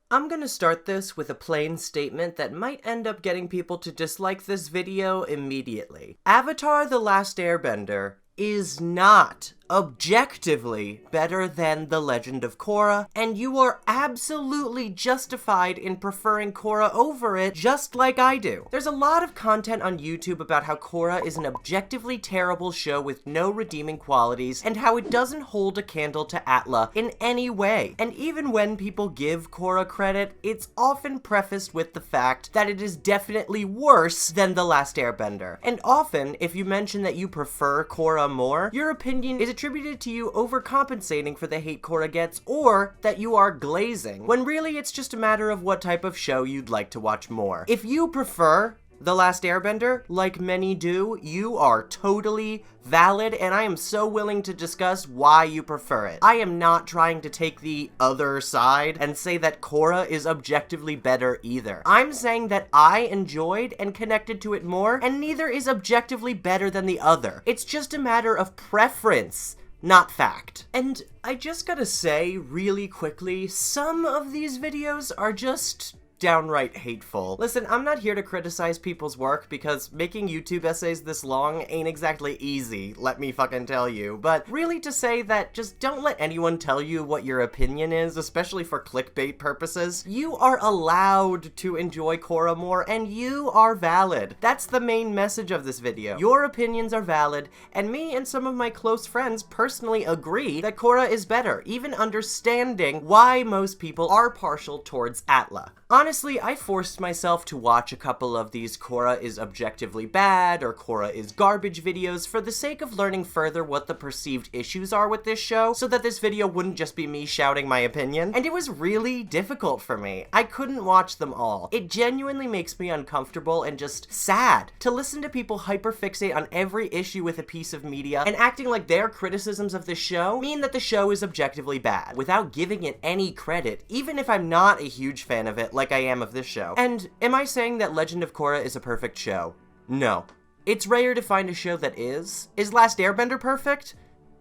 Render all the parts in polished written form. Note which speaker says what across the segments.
Speaker 1: I'm gonna start this with a plain statement that might end up getting people to dislike this video immediately. Avatar: The Last Airbender is not objectively better than The Legend of Korra, and you are absolutely justified in preferring Korra over it, just like I do. There's a lot of content on YouTube about how Korra is an objectively terrible show with no redeeming qualities, and how it doesn't hold a candle to ATLA in any way. And even when people give Korra credit, it's often prefaced with the fact that it is definitely worse than The Last Airbender. And often, if you mention that you prefer Korra more, your opinion is attributed to you overcompensating for the hate Korra gets, or that you are glazing, when really it's just a matter of what type of show you'd like to watch more. If you prefer The Last Airbender, like many do, you are totally valid, and I am so willing to discuss why you prefer it. I am not trying to take the other side and say that Korra is objectively better either. I'm saying that I enjoyed and connected to it more, and neither is objectively better than the other. It's just a matter of preference, not fact. And I just gotta say, really quickly, some of these videos are just downright hateful. Listen, I'm not here to criticize people's work because making YouTube essays this long ain't exactly easy, let me fucking tell you, but really to say that just don't let anyone tell you what your opinion is, especially for clickbait purposes. You are allowed to enjoy Korra more, and you are valid. That's the main message of this video. Your opinions are valid, and me and some of my close friends personally agree that Korra is better, even understanding why most people are partial towards ATLA. Honestly, I forced myself to watch a couple of these Korra is objectively bad or Korra is garbage videos for the sake of learning further what the perceived issues are with this show, so that this video wouldn't just be me shouting my opinion. And it was really difficult for me. I couldn't watch them all. It genuinely makes me uncomfortable and just sad to listen to people hyperfixate on every issue with a piece of media and acting like their criticisms of the show mean that the show is objectively bad, without giving it any credit, even if I'm not a huge fan of it like I am of this show. And am I saying that Legend of Korra is a perfect show? No. It's rare to find a show that is. Is Last Airbender perfect?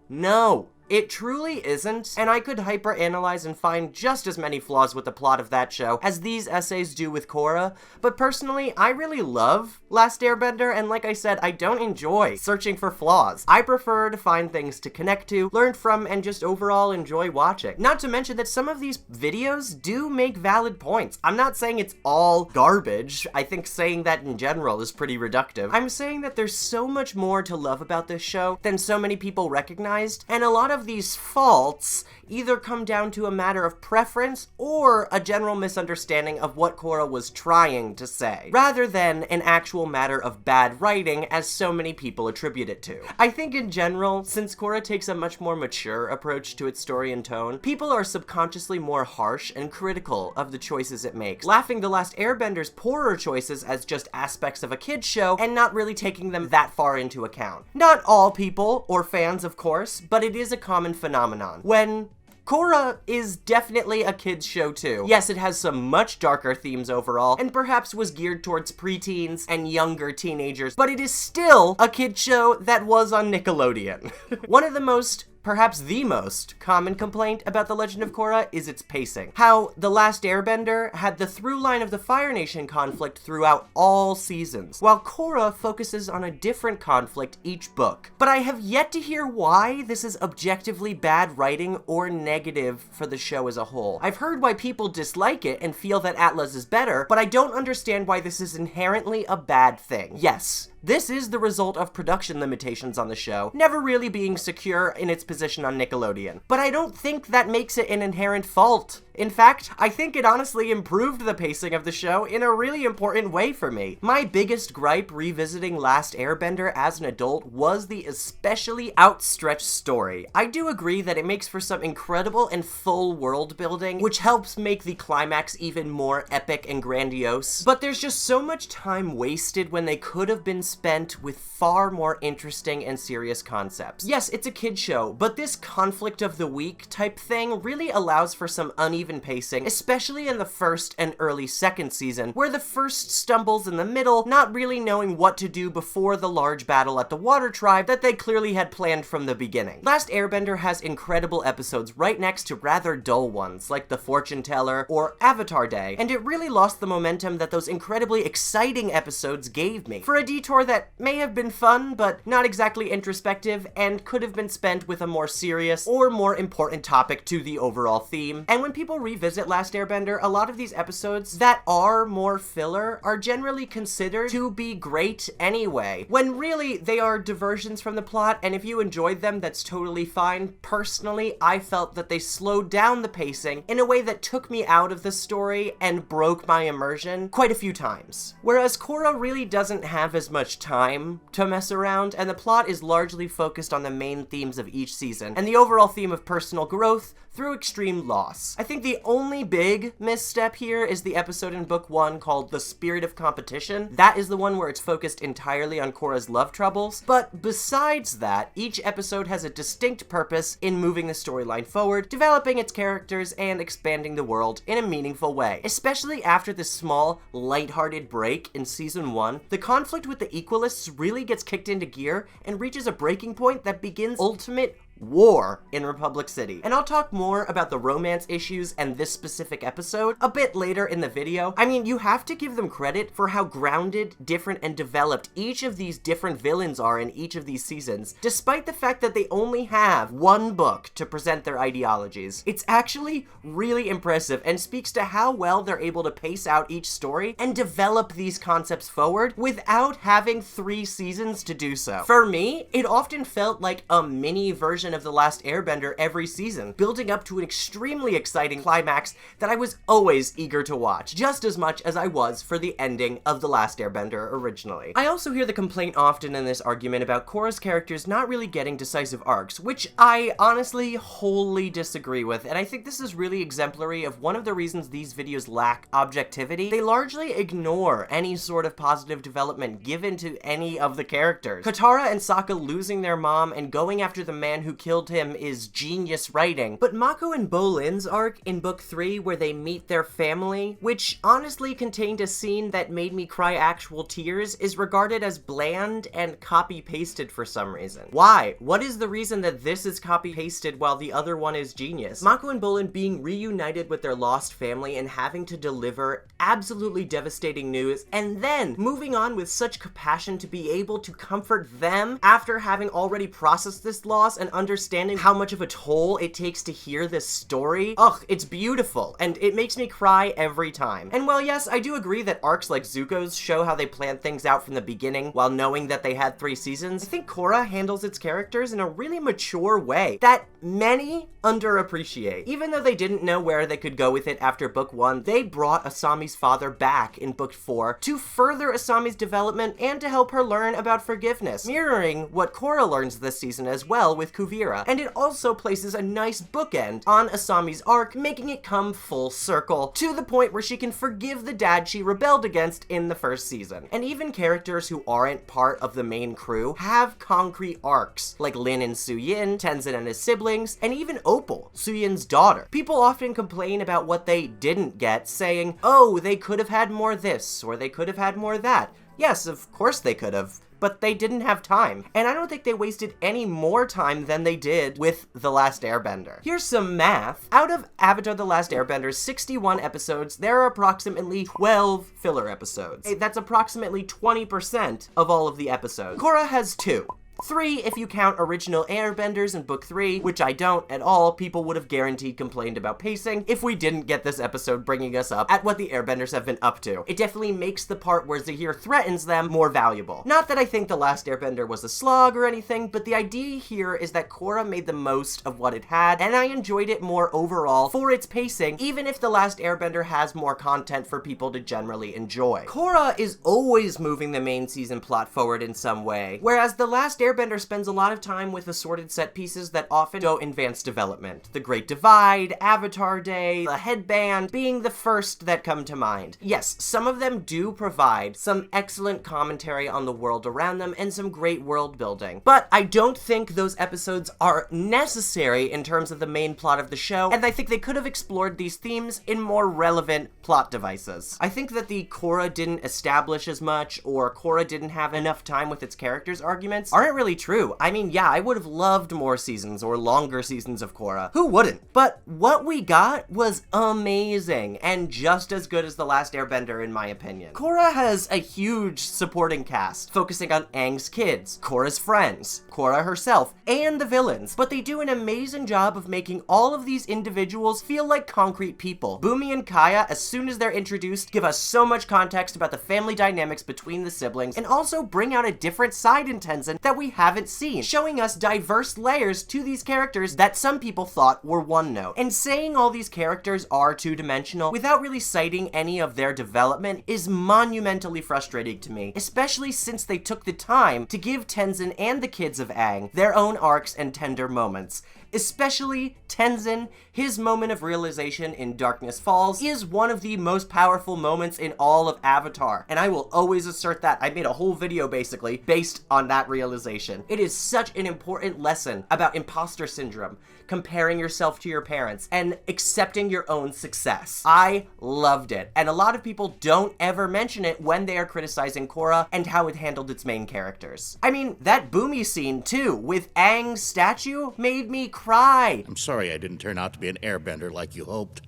Speaker 1: No. It truly isn't, and I could hyper-analyze and find just as many flaws with the plot of that show as these essays do with Korra, but personally, I really love Last Airbender, and like I said, I don't enjoy searching for flaws. I prefer to find things to connect to, learn from, and just overall enjoy watching. Not to mention that some of these videos do make valid points. I'm not saying it's all garbage. I think saying that in general is pretty reductive. I'm saying that there's so much more to love about this show than so many people recognized, and a lot of these faults either come down to a matter of preference or a general misunderstanding of what Korra was trying to say, rather than an actual matter of bad writing as so many people attribute it to. I think in general, since Korra takes a much more mature approach to its story and tone, people are subconsciously more harsh and critical of the choices it makes, laughing The Last Airbender's poorer choices as just aspects of a kid's show and not really taking them that far into account. Not all people, or fans of course, but it is a common phenomenon. When Korra is definitely a kid's show too. Yes, it has some much darker themes overall, and perhaps was geared towards preteens and younger teenagers, but it is still a kid's show that was on Nickelodeon. One of the most, perhaps the most, common complaint about The Legend of Korra is its pacing. How The Last Airbender had the through line of the Fire Nation conflict throughout all seasons, while Korra focuses on a different conflict each book. But I have yet to hear why this is objectively bad writing or negative for the show as a whole. I've heard why people dislike it and feel that ATLA's is better, but I don't understand why this is inherently a bad thing. Yes, this is the result of production limitations on the show, never really being secure in its position on Nickelodeon. But I don't think that makes it an inherent fault. In fact, I think it honestly improved the pacing of the show in a really important way for me. My biggest gripe revisiting Last Airbender as an adult was the especially outstretched story. I do agree that it makes for some incredible and full world building, which helps make the climax even more epic and grandiose, but there's just so much time wasted when they could have been spent with far more interesting and serious concepts. Yes, it's a kid's show, but this conflict of the week type thing really allows for some uneven uneven pacing, especially in the first and early second season, where the first stumbles in the middle, not really knowing what to do before the large battle at the Water Tribe that they clearly had planned from the beginning. Last Airbender has incredible episodes right next to rather dull ones, like The Fortune Teller or Avatar Day, and it really lost the momentum that those incredibly exciting episodes gave me, for a detour that may have been fun, but not exactly introspective, and could have been spent with a more serious or more important topic to the overall theme. And when people revisit Last Airbender, a lot of these episodes that are more filler are generally considered to be great anyway, when really they are diversions from the plot, and if you enjoyed them, that's totally fine. Personally, I felt that they slowed down the pacing in a way that took me out of the story and broke my immersion quite a few times. Whereas Korra really doesn't have as much time to mess around, and the plot is largely focused on the main themes of each season, and the overall theme of personal growth through extreme loss. I think the only big misstep here is the episode in book 1 called The Spirit of Competition. That is the one where it's focused entirely on Korra's love troubles, but besides that, each episode has a distinct purpose in moving the storyline forward, developing its characters, and expanding the world in a meaningful way. Especially after this small, lighthearted break in season 1, the conflict with the Equalists really gets kicked into gear and reaches a breaking point that begins ultimate war in Republic City. And I'll talk more about the romance issues and this specific episode a bit later in the video. I mean, you have to give them credit for how grounded, different, and developed each of these different villains are in each of these seasons, despite the fact that they only have one book to present their ideologies. It's actually really impressive and speaks to how well they're able to pace out each story and develop these concepts forward without having 3 seasons to do so. For me, it often felt like a mini version of The Last Airbender every season, building up to an extremely exciting climax that I was always eager to watch, just as much as I was for the ending of The Last Airbender originally. I also hear the complaint often in this argument about Korra's characters not really getting decisive arcs, which I honestly wholly disagree with, and I think this is really exemplary of one of the reasons these videos lack objectivity. They largely ignore any sort of positive development given to any of the characters. Katara and Sokka losing their mom and going after the man who killed him is genius writing, but Mako and Bolin's arc in book 3 where they meet their family, which honestly contained a scene that made me cry actual tears, is regarded as bland and copy-pasted for some reason. Why? What is the reason that this is copy-pasted while the other one is genius? Mako and Bolin being reunited with their lost family and having to deliver absolutely devastating news, and then moving on with such compassion to be able to comfort them after having already processed this loss and understanding how much of a toll it takes to hear this story. Ugh, it's beautiful, and it makes me cry every time. And while yes, I do agree that arcs like Zuko's show how they planned things out from the beginning while knowing that they had 3 seasons, I think Korra handles its characters in a really mature way that many underappreciate. Even though they didn't know where they could go with it after book 1, they brought Asami's father back in book 4 to further Asami's development and to help her learn about forgiveness, mirroring what Korra learns this season as well with Kuvira. And it also places a nice bookend on Asami's arc, making it come full circle to the point where she can forgive the dad she rebelled against in the first season. And even characters who aren't part of the main crew have concrete arcs, like Lin and Suyin, Tenzin and his siblings, and even Opal, Suyin's daughter. People often complain about what they didn't get, saying, oh, they could have had more this, or they could have had more that. Yes, of course they could have, but they didn't have time. And I don't think they wasted any more time than they did with The Last Airbender. Here's some math. Out of Avatar The Last Airbender's 61 episodes, there are approximately 12 filler episodes. That's approximately 20% of all of the episodes. Korra has 2. 3 if you count Original Airbenders in book 3, which I don't at all. People would have guaranteed complained about pacing if we didn't get this episode bringing us up at what the Airbenders have been up to. It definitely makes the part where Zaheer threatens them more valuable. Not that I think The Last Airbender was a slog or anything, but the idea here is that Korra made the most of what it had, and I enjoyed it more overall for its pacing, even if The Last Airbender has more content for people to generally enjoy. Korra is always moving the main season plot forward in some way, whereas The Last Airbender spends a lot of time with assorted set pieces that often don't advance development. The Great Divide, Avatar Day, the headband being the first that come to mind. Yes, some of them do provide some excellent commentary on the world around them and some great world building, but I don't think those episodes are necessary in terms of the main plot of the show, and I think they could have explored these themes in more relevant plot devices. I think that the Korra didn't establish as much, or Korra didn't have enough time with its characters arguments aren't really true. I mean, yeah, I would have loved more seasons or longer seasons of Korra. Who wouldn't? But what we got was amazing, and just as good as The Last Airbender in my opinion. Korra has a huge supporting cast, focusing on Aang's kids, Korra's friends, Korra herself, and the villains, but they do an amazing job of making all of these individuals feel like concrete people. Bumi and Kaya, as soon as they're introduced, give us so much context about the family dynamics between the siblings, and also bring out a different side in Tenzin that we haven't seen, showing us diverse layers to these characters that some people thought were one note. And saying all these characters are two-dimensional without really citing any of their development is monumentally frustrating to me, especially since they took the time to give Tenzin and the kids of Aang their own arcs and tender moments. Especially Tenzin, his moment of realization in Darkness Falls is one of the most powerful moments in all of Avatar, and I will always assert that. I made a whole video basically based on that realization. It is such an important lesson about imposter syndrome, comparing yourself to your parents, and accepting your own success. I loved it, and a lot of people don't ever mention it when they are criticizing Korra and how it handled its main characters. I mean, that Bumi scene too, with Aang's statue, made me cry.
Speaker 2: I'm sorry I didn't turn out to be an airbender like you hoped,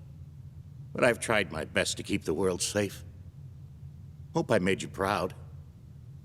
Speaker 2: but I've tried my best to keep the world safe. Hope I made you proud.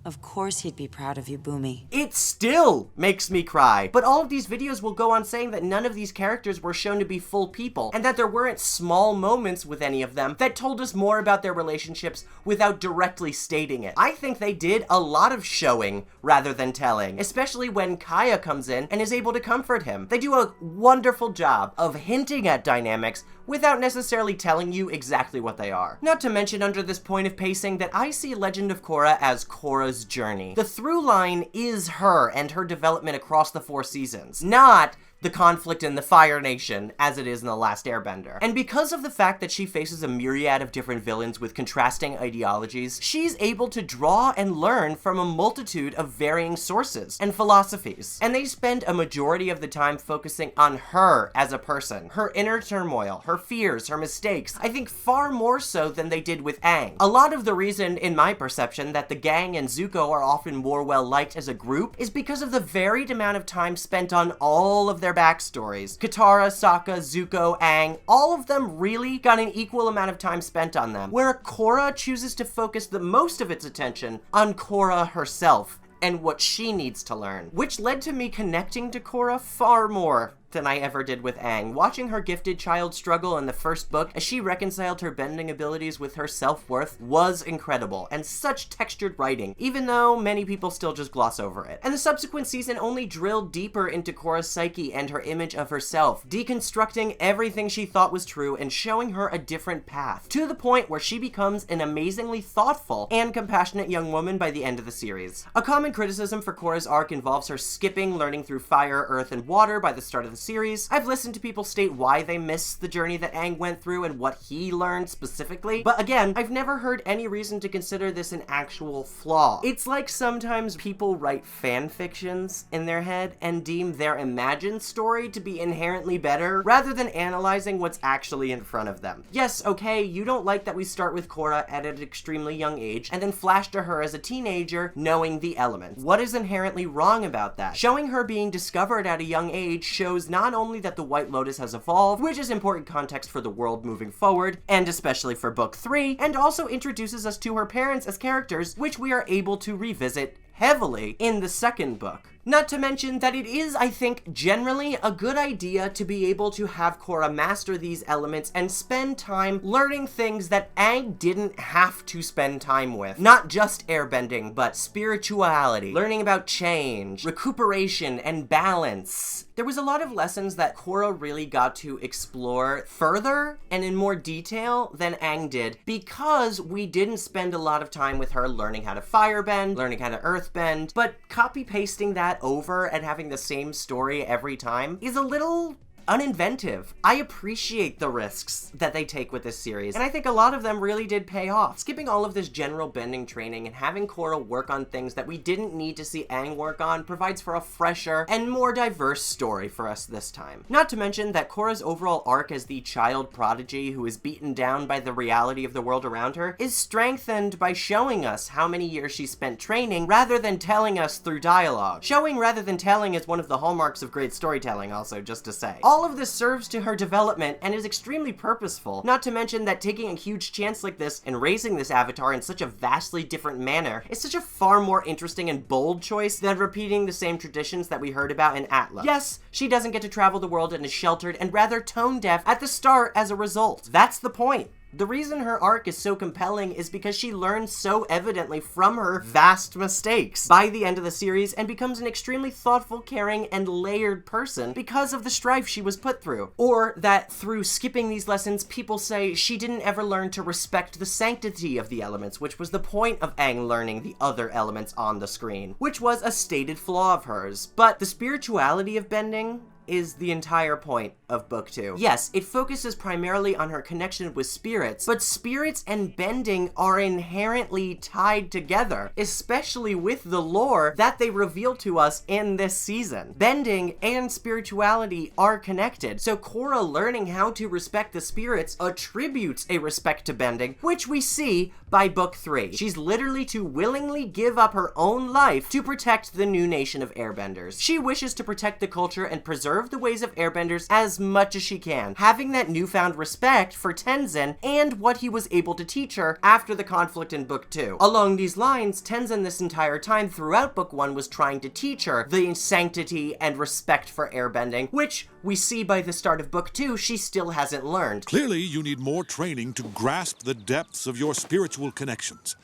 Speaker 3: Of course he'd be proud of you, Bumi.
Speaker 1: It still makes me cry. But all of these videos will go on saying that none of these characters were shown to be full people, and that there weren't small moments with any of them that told us more about their relationships without directly stating it. I think they did a lot of showing rather than telling, especially when Kaya comes in and is able to comfort him. They do a wonderful job of hinting at dynamics without necessarily telling you exactly what they are. Not to mention, under this point of pacing, that I see Legend of Korra as Korra's journey. The through line is her and her development across the 4 seasons, not the conflict in the Fire Nation as it is in The Last Airbender. And because of the fact that she faces a myriad of different villains with contrasting ideologies, she's able to draw and learn from a multitude of varying sources and philosophies. And they spend a majority of the time focusing on her as a person, her inner turmoil, her fears, her mistakes, I think far more so than they did with Aang. A lot of the reason, in my perception, that the gang and Zuko are often more well-liked as a group is because of the varied amount of time spent on all of their backstories. Katara, Sokka, Zuko, Aang, all of them really got an equal amount of time spent on them, where Korra chooses to focus the most of its attention on Korra herself and what she needs to learn, which led to me connecting to Korra far more than I ever did with Aang. Watching her gifted child struggle in the first book as she reconciled her bending abilities with her self-worth was incredible, and such textured writing, even though many people still just gloss over it. And the subsequent season only drilled deeper into Korra's psyche and her image of herself, deconstructing everything she thought was true and showing her a different path, to the point where she becomes an amazingly thoughtful and compassionate young woman by the end of the series. A common criticism for Korra's arc involves her skipping learning through fire, earth, and water by the start of the series. I've listened to people state why they miss the journey that Aang went through and what he learned specifically, but again, I've never heard any reason to consider this an actual flaw. It's like sometimes people write fan fictions in their head and deem their imagined story to be inherently better rather than analyzing what's actually in front of them. Yes, okay, you don't like that we start with Korra at an extremely young age and then flash to her as a teenager knowing the elements. What is inherently wrong about that? Showing her being discovered at a young age shows not only that the White Lotus has evolved, which is important context for the world moving forward, and especially for book 3, and also introduces us to her parents as characters, which we are able to revisit heavily in the second book. Not to mention that it is, I think, generally a good idea to be able to have Korra master these elements and spend time learning things that Aang didn't have to spend time with. Not just airbending, but spirituality, learning about change, recuperation, and balance. There was a lot of lessons that Korra really got to explore further and in more detail than Aang did, because we didn't spend a lot of time with her learning how to firebend, learning how to earthbend, but copy-pasting that that over and having the same story every time is a little uninventive. I appreciate the risks that they take with this series, and I think a lot of them really did pay off. Skipping all of this general bending training and having Korra work on things that we didn't need to see Aang work on provides for a fresher and more diverse story for us this time. Not to mention that Korra's overall arc as the child prodigy who is beaten down by the reality of the world around her is strengthened by showing us how many years she spent training rather than telling us through dialogue. Showing rather than telling is one of the hallmarks of great storytelling, also, just to say. All of this serves to her development and is extremely purposeful, not to mention that taking a huge chance like this and raising this avatar in such a vastly different manner is such a far more interesting and bold choice than repeating the same traditions that we heard about in ATLA. Yes, she doesn't get to travel the world and is sheltered and rather tone-deaf at the start as a result. That's the point. The reason her arc is so compelling is because she learns so evidently from her vast mistakes by the end of the series and becomes an extremely thoughtful, caring, and layered person because of the strife she was put through. Or that through skipping these lessons, people say she didn't ever learn to respect the sanctity of the elements, which was the point of Aang learning the other elements on the screen, which was a stated flaw of hers. But the spirituality of bending is the entire point of Book 2. Yes, it focuses primarily on her connection with spirits, but spirits and bending are inherently tied together, especially with the lore that they reveal to us in this season. Bending and spirituality are connected, so Korra learning how to respect the spirits attributes a respect to bending, which we see by Book 3. She's literally to willingly give up her own life to protect the new nation of airbenders. She wishes to protect the culture and preserve the ways of airbenders as much as she can, having that newfound respect for Tenzin and what he was able to teach her after the conflict in Book 2. Along these lines, Tenzin this entire time throughout Book 1 was trying to teach her the sanctity and respect for airbending, which we see by the start of Book 2 she still hasn't learned.
Speaker 4: Clearly, you need more training to grasp the depths of your spiritual connections.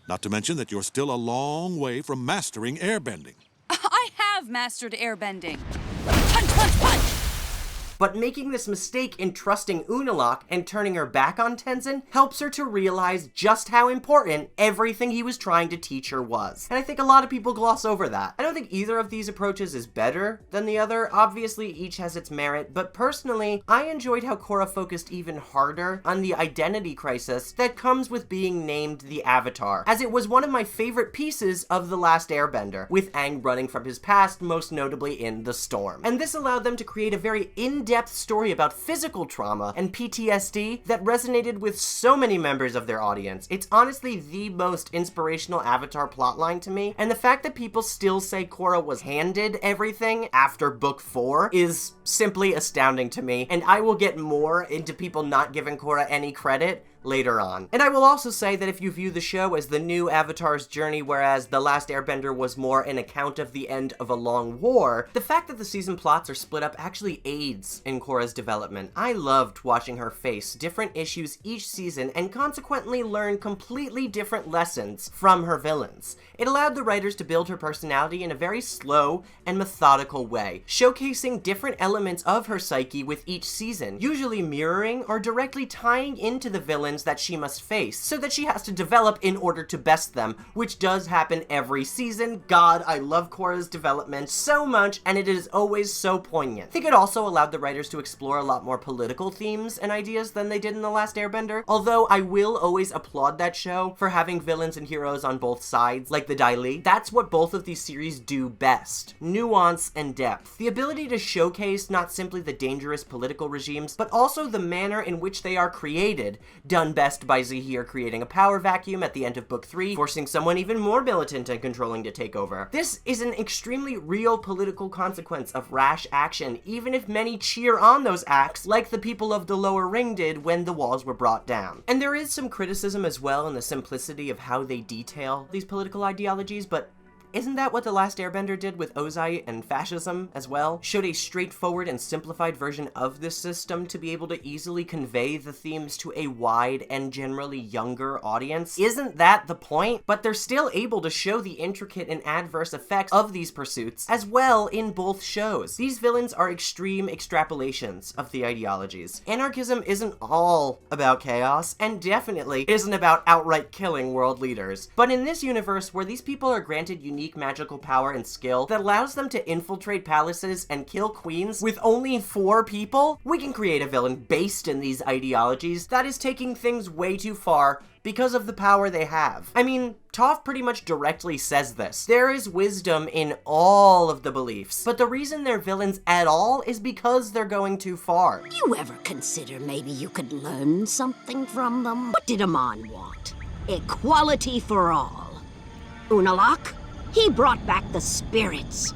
Speaker 4: Not to mention that you're still a long way from mastering airbending.
Speaker 5: I have mastered airbending. Punch, punch, punch!
Speaker 1: But making this mistake in trusting Unalaq and turning her back on Tenzin helps her to realize just how important everything he was trying to teach her was. And I think a lot of people gloss over that. I don't think either of these approaches is better than the other. Obviously, each has its merit, but personally, I enjoyed how Korra focused even harder on the identity crisis that comes with being named the Avatar, as it was one of my favorite pieces of The Last Airbender, with Aang running from his past, most notably in The Storm. And this allowed them to create a very in-depth story about physical trauma and PTSD that resonated with so many members of their audience. It's honestly the most inspirational Avatar plotline to me, and the fact that people still say Korra was handed everything after Book 4 is simply astounding to me, and I will get more into people not giving Korra any credit later on. And I will also say that if you view the show as the new Avatar's journey, whereas The Last Airbender was more an account of the end of a long war, the fact that the season plots are split up actually aids in Korra's development. I loved watching her face different issues each season and consequently learn completely different lessons from her villains. It allowed the writers to build her personality in a very slow and methodical way, showcasing different elements of her psyche with each season, usually mirroring or directly tying into the villain that she must face, so that she has to develop in order to best them, which does happen every season. God, I love Korra's development so much, and it is always so poignant. I think it also allowed the writers to explore a lot more political themes and ideas than they did in The Last Airbender, although I will always applaud that show for having villains and heroes on both sides, like the Dai Li. That's what both of these series do best: nuance and depth. The ability to showcase not simply the dangerous political regimes, but also the manner in which they are created, done best by Zaheer creating a power vacuum at the end of Book 3, forcing someone even more militant and controlling to take over. This is an extremely real political consequence of rash action, even if many cheer on those acts, like the people of the Lower Ring did when the walls were brought down. And there is some criticism as well in the simplicity of how they detail these political ideologies, but isn't that what The Last Airbender did with Ozai and fascism as well? Showed a straightforward and simplified version of this system to be able to easily convey the themes to a wide and generally younger audience. Isn't that the point? But they're still able to show the intricate and adverse effects of these pursuits as well in both shows. These villains are extreme extrapolations of the ideologies. Anarchism isn't all about chaos, and definitely isn't about outright killing world leaders. But in this universe, where these people are granted unique unique magical power and skill that allows them to infiltrate palaces and kill queens with only 4 people, we can create a villain based in these ideologies that is taking things way too far because of the power they have. I mean, Toph pretty much directly says this. There is wisdom in all of the beliefs, but the reason they're villains at all is because they're going too far.
Speaker 6: You ever consider maybe you could learn something from them? What did Amon want? Equality for all. Unalaq, he brought back the spirits.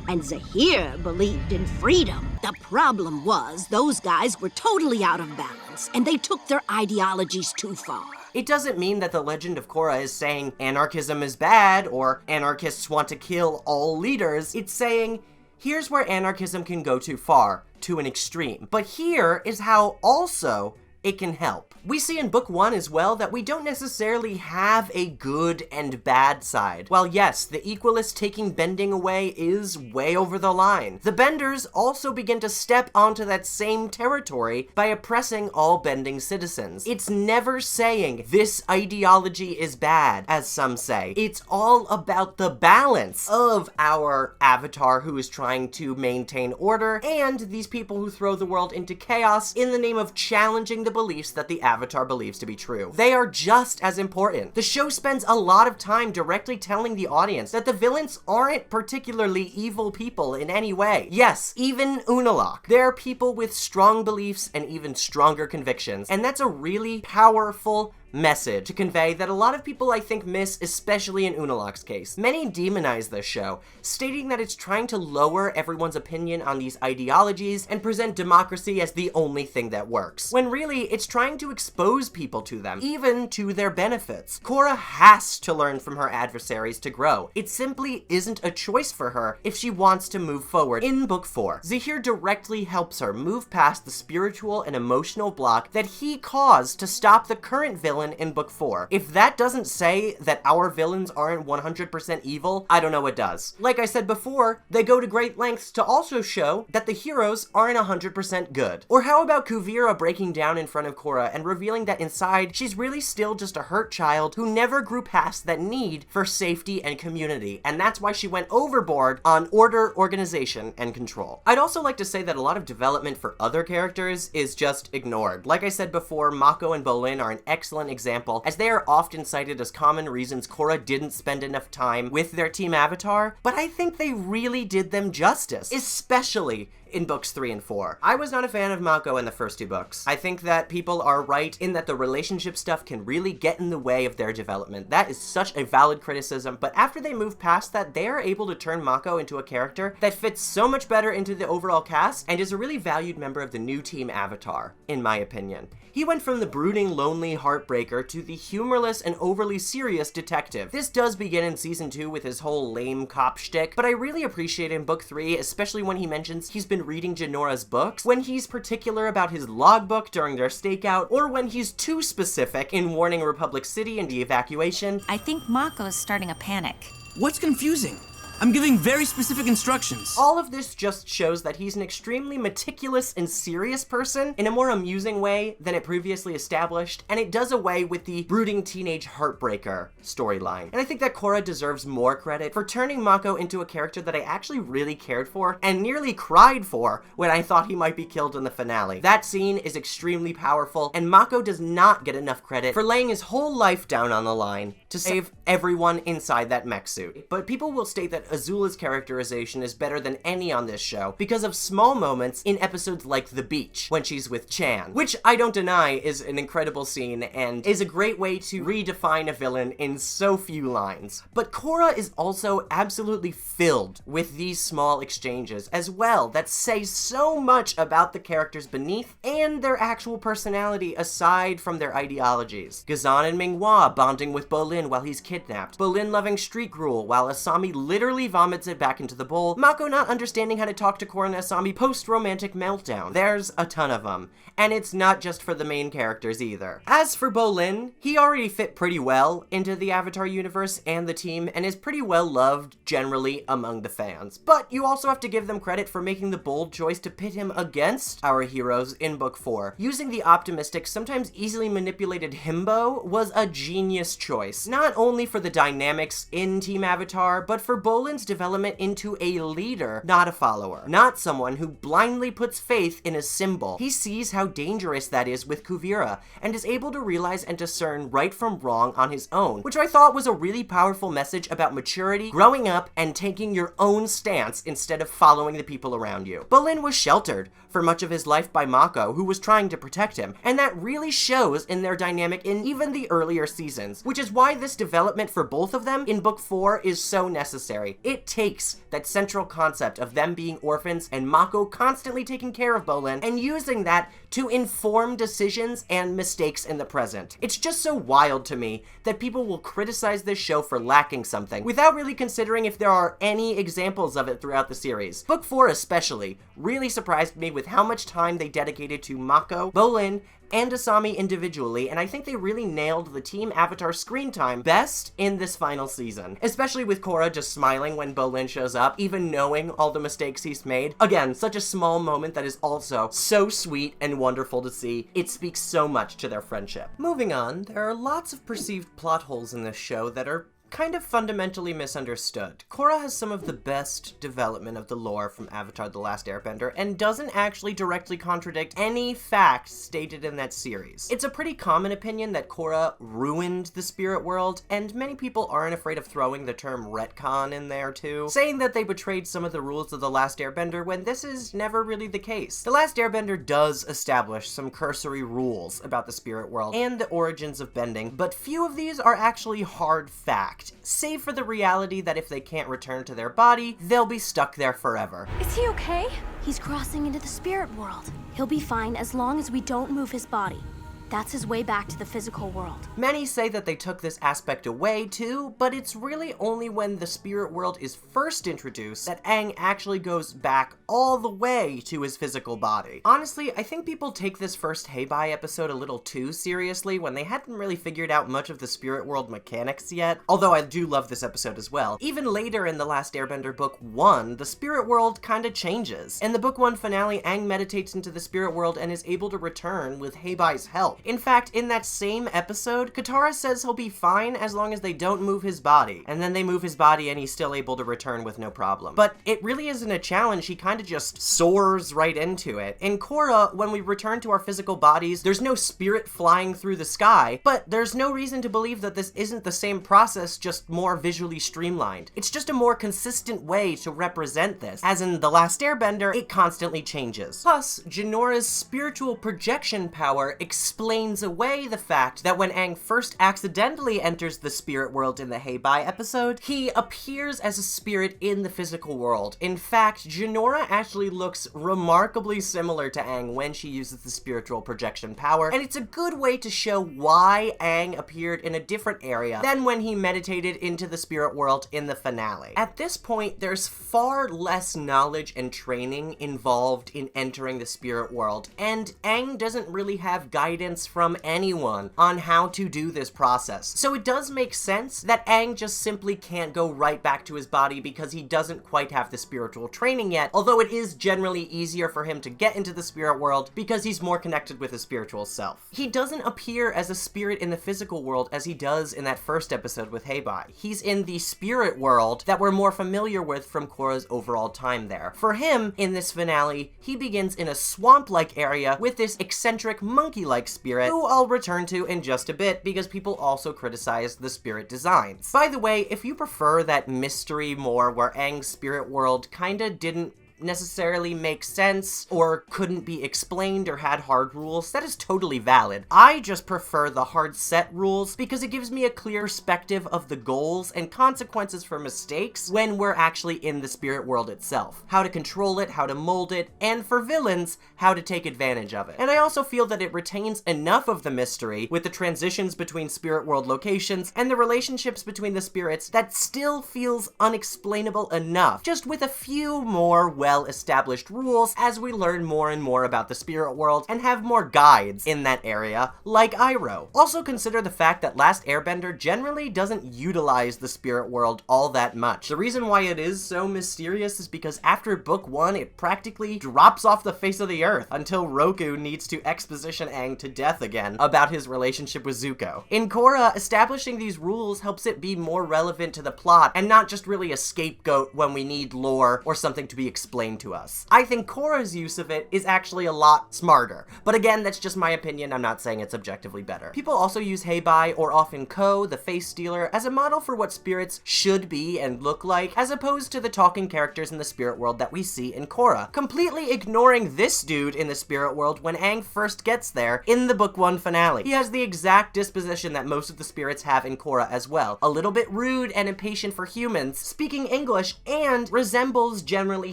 Speaker 6: And Zaheer believed in freedom. The problem was those guys were totally out of balance, and they took their ideologies too far.
Speaker 1: It doesn't mean that the Legend of Korra is saying anarchism is bad or anarchists want to kill all leaders. It's saying, here's where anarchism can go too far, to an extreme. But here is how also it can help. We see in book 1 as well that we don't necessarily have a good and bad side. While yes, the Equalists taking bending away is way over the line, the Benders also begin to step onto that same territory by oppressing all bending citizens. It's never saying this ideology is bad, as some say. It's all about the balance of our Avatar who is trying to maintain order and these people who throw the world into chaos in the name of challenging the beliefs that the Avatar believes to be true. They are just as important. The show spends a lot of time directly telling the audience that the villains aren't particularly evil people in any way. Yes, even Unalaq. They're people with strong beliefs and even stronger convictions, and that's a really powerful message to convey that a lot of people I think miss, especially in Unalaq's case. Many demonize this show, stating that it's trying to lower everyone's opinion on these ideologies and present democracy as the only thing that works, when really it's trying to expose people to them, even to their benefits. Korra has to learn from her adversaries to grow. It simply isn't a choice for her if she wants to move forward. In book 4, Zaheer directly helps her move past the spiritual and emotional block that he caused to stop the current villain in book 4. If that doesn't say that our villains aren't 100% evil, I don't know what does. Like I said before, they go to great lengths to also show that the heroes aren't 100% good. Or how about Kuvira breaking down in front of Korra and revealing that inside she's really still just a hurt child who never grew past that need for safety and community, and that's why she went overboard on order, organization, and control. I'd also like to say that a lot of development for other characters is just ignored. Like I said before, Mako and Bolin are an excellent example, as they are often cited as common reasons Korra didn't spend enough time with their team Avatar, but I think they really did them justice, especially in books 3 and 4. I was not a fan of Mako in the first 2 books. I think that people are right in that the relationship stuff can really get in the way of their development. That is such a valid criticism, but after they move past that, they are able to turn Mako into a character that fits so much better into the overall cast and is a really valued member of the new team Avatar, in my opinion. He went from the brooding, lonely heartbreaker to the humorless and overly serious detective. This does begin in season 2 with his whole lame cop shtick, but I really appreciate in book 3, especially when he mentions he's been reading Janora's books, when he's particular about his logbook during their stakeout, or when he's too specific in warning Republic City and the evacuation.
Speaker 7: I think Mako is starting a panic.
Speaker 8: What's confusing? I'm giving very specific instructions.
Speaker 1: All of this just shows that he's an extremely meticulous and serious person in a more amusing way than it previously established, and it does away with the brooding teenage heartbreaker storyline. And I think that Korra deserves more credit for turning Mako into a character that I actually really cared for and nearly cried for when I thought he might be killed in the finale. That scene is extremely powerful, and Mako does not get enough credit for laying his whole life down on the line to save everyone inside that mech suit. But people will state that Azula's characterization is better than any on this show because of small moments in episodes like The Beach, when she's with Chan, which I don't deny is an incredible scene and is a great way to redefine a villain in so few lines. But Korra is also absolutely filled with these small exchanges as well that say so much about the characters beneath and their actual personality aside from their ideologies. Ghazan and Minghua bonding with Bolin while he's kidnapped, Bolin loving street gruel while Asami literally vomits it back into the bowl, Mako not understanding how to talk to Korra and Asami post-romantic meltdown. There's a ton of them, and it's not just for the main characters either. As for Bolin, he already fit pretty well into the Avatar universe and the team, and is pretty well loved generally among the fans. But you also have to give them credit for making the bold choice to pit him against our heroes in book 4. Using the optimistic, sometimes easily manipulated himbo was a genius choice. points, not only for the dynamics in Team Avatar, but for Bolin's development into a leader, not a follower. Not someone who blindly puts faith in a symbol. He sees how dangerous that is with Kuvira, and is able to realize and discern right from wrong on his own, which I thought was a really powerful message about maturity, growing up, and taking your own stance instead of following the people around you. Bolin was sheltered for much of his life by Mako, who was trying to protect him, and that really shows in their dynamic in even the earlier seasons, which is why this development for both of them in Book 4 is so necessary. It takes that central concept of them being orphans and Mako constantly taking care of Bolin and using that to inform decisions and mistakes in the present. It's just so wild to me that people will criticize this show for lacking something without really considering if there are any examples of it throughout the series. Book 4 especially really surprised me with how much time they dedicated to Mako, Bolin, and Asami individually, and I think they really nailed the Team Avatar screen time best in this final season. Especially with Korra just smiling when Bolin shows up, even knowing all the mistakes he's made. Again, such a small moment that is also so sweet and wonderful to see. It speaks so much to their friendship. Moving on, there are lots of perceived plot holes in this show that are kind of fundamentally misunderstood. Korra has some of the best development of the lore from Avatar: The Last Airbender and doesn't actually directly contradict any facts stated in that series. It's a pretty common opinion that Korra ruined the spirit world, and many people aren't afraid of throwing the term retcon in there too, saying that they betrayed some of the rules of The Last Airbender when this is never really the case. The Last Airbender does establish some cursory rules about the spirit world and the origins of bending, but few of these are actually hard facts, save for the reality that if they can't return to their body, they'll be stuck there forever.
Speaker 9: Is he okay? He's crossing into the spirit world. He'll be fine as long as we don't move his body. That's his way back to the physical world.
Speaker 1: Many say that they took this aspect away too, but it's really only when the spirit world is first introduced that Aang actually goes back all the way to his physical body. Honestly, I think people take this first Heibai episode a little too seriously when they hadn't really figured out much of the spirit world mechanics yet, although I do love this episode as well. Even later in The Last Airbender Book 1, the spirit world kinda changes. In the Book 1 finale, Aang meditates into the spirit world and is able to return with Heibai's help. In fact, in that same episode, Katara says he'll be fine as long as they don't move his body, and then they move his body and he's still able to return with no problem. But it really isn't a challenge, he kinda just soars right into it. In Korra, when we return to our physical bodies, there's no spirit flying through the sky, but there's no reason to believe that this isn't the same process, just more visually streamlined. It's just a more consistent way to represent this, as in The Last Airbender, it constantly changes. Plus, Jinora's spiritual projection power explains away the fact that when Aang first accidentally enters the spirit world in the Heibai episode, he appears as a spirit in the physical world. In fact, Jinora actually looks remarkably similar to Aang when she uses the spiritual projection power, and it's a good way to show why Aang appeared in a different area than when he meditated into the spirit world in the finale. At this point, there's far less knowledge and training involved in entering the spirit world, and Aang doesn't really have guidance from anyone on how to do this process. So it does make sense that Aang just simply can't go right back to his body because he doesn't quite have the spiritual training yet, although it is generally easier for him to get into the spirit world because he's more connected with his spiritual self. He doesn't appear as a spirit in the physical world as he does in that first episode with Heibai. He's in the spirit world that we're more familiar with from Korra's overall time there. For him, in this finale, he begins in a swamp-like area with this eccentric monkey-like spirit, who I'll return to in just a bit because people also criticize the spirit designs. By the way, if you prefer that mystery more where Aang's spirit world kinda didn't necessarily make sense or couldn't be explained or had hard rules, that is totally valid. I just prefer the hard set rules because it gives me a clear perspective of the goals and consequences for mistakes when we're actually in the spirit world itself. How to control it, how to mold it, and for villains, how to take advantage of it. And I also feel that it retains enough of the mystery with the transitions between spirit world locations and the relationships between the spirits that still feels unexplainable enough, just with a few more well-established rules as we learn more and more about the spirit world and have more guides in that area, like Iroh. Also consider the fact that Last Airbender generally doesn't utilize the spirit world all that much. The reason why it is so mysterious is because after book 1, it practically drops off the face of the earth until Roku needs to exposition Aang to death again about his relationship with Zuko. In Korra, establishing these rules helps it be more relevant to the plot and not just really a scapegoat when we need lore or something to be explained to us. I think Korra's use of it is actually a lot smarter, but again, that's just my opinion. I'm not saying it's objectively better. People also use Heibai, or often Ko, the face stealer, as a model for what spirits should be and look like, as opposed to the talking characters in the spirit world that we see in Korra, completely ignoring this dude in the spirit world when Aang first gets there in the book 1 finale. He has the exact disposition that most of the spirits have in Korra as well. A little bit rude and impatient for humans, speaking English, and resembles generally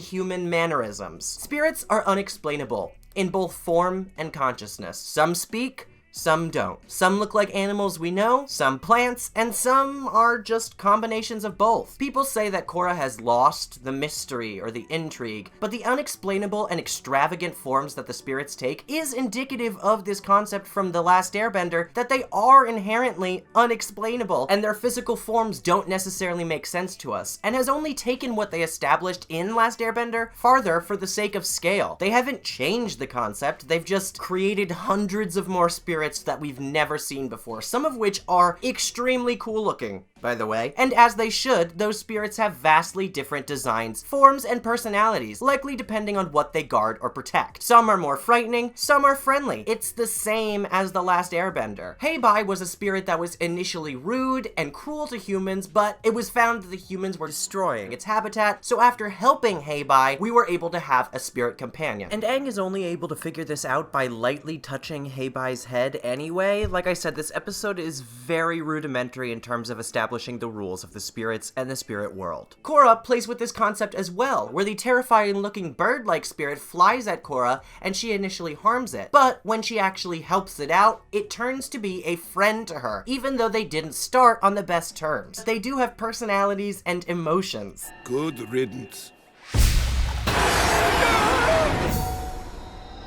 Speaker 1: human mannerisms. Spirits are unexplainable in both form and consciousness. Some speak, some don't. Some look like animals we know, some plants, and some are just combinations of both. People say that Korra has lost the mystery or the intrigue, but the unexplainable and extravagant forms that the spirits take is indicative of this concept from The Last Airbender that they are inherently unexplainable, and their physical forms don't necessarily make sense to us, and has only taken what they established in Last Airbender farther for the sake of scale. They haven't changed the concept, they've just created hundreds of more spirits that we've never seen before, some of which are extremely cool looking, by the way. And as they should, those spirits have vastly different designs, forms, and personalities, likely depending on what they guard or protect. Some are more frightening, some are friendly. It's the same as The Last Airbender. Heibai was a spirit that was initially rude and cruel to humans, but it was found that the humans were destroying its habitat, so after helping Heibai, we were able to have a spirit companion. And Aang is only able to figure this out by lightly touching Heibai's head anyway. Like I said, this episode is very rudimentary in terms of establishing the rules of the spirits and the spirit world. Korra plays with this concept as well, where the terrifying looking bird-like spirit flies at Korra and she initially harms it, but when she actually helps it out, it turns to be a friend to her, even though they didn't start on the best terms. They do have personalities and emotions.
Speaker 4: Good riddance.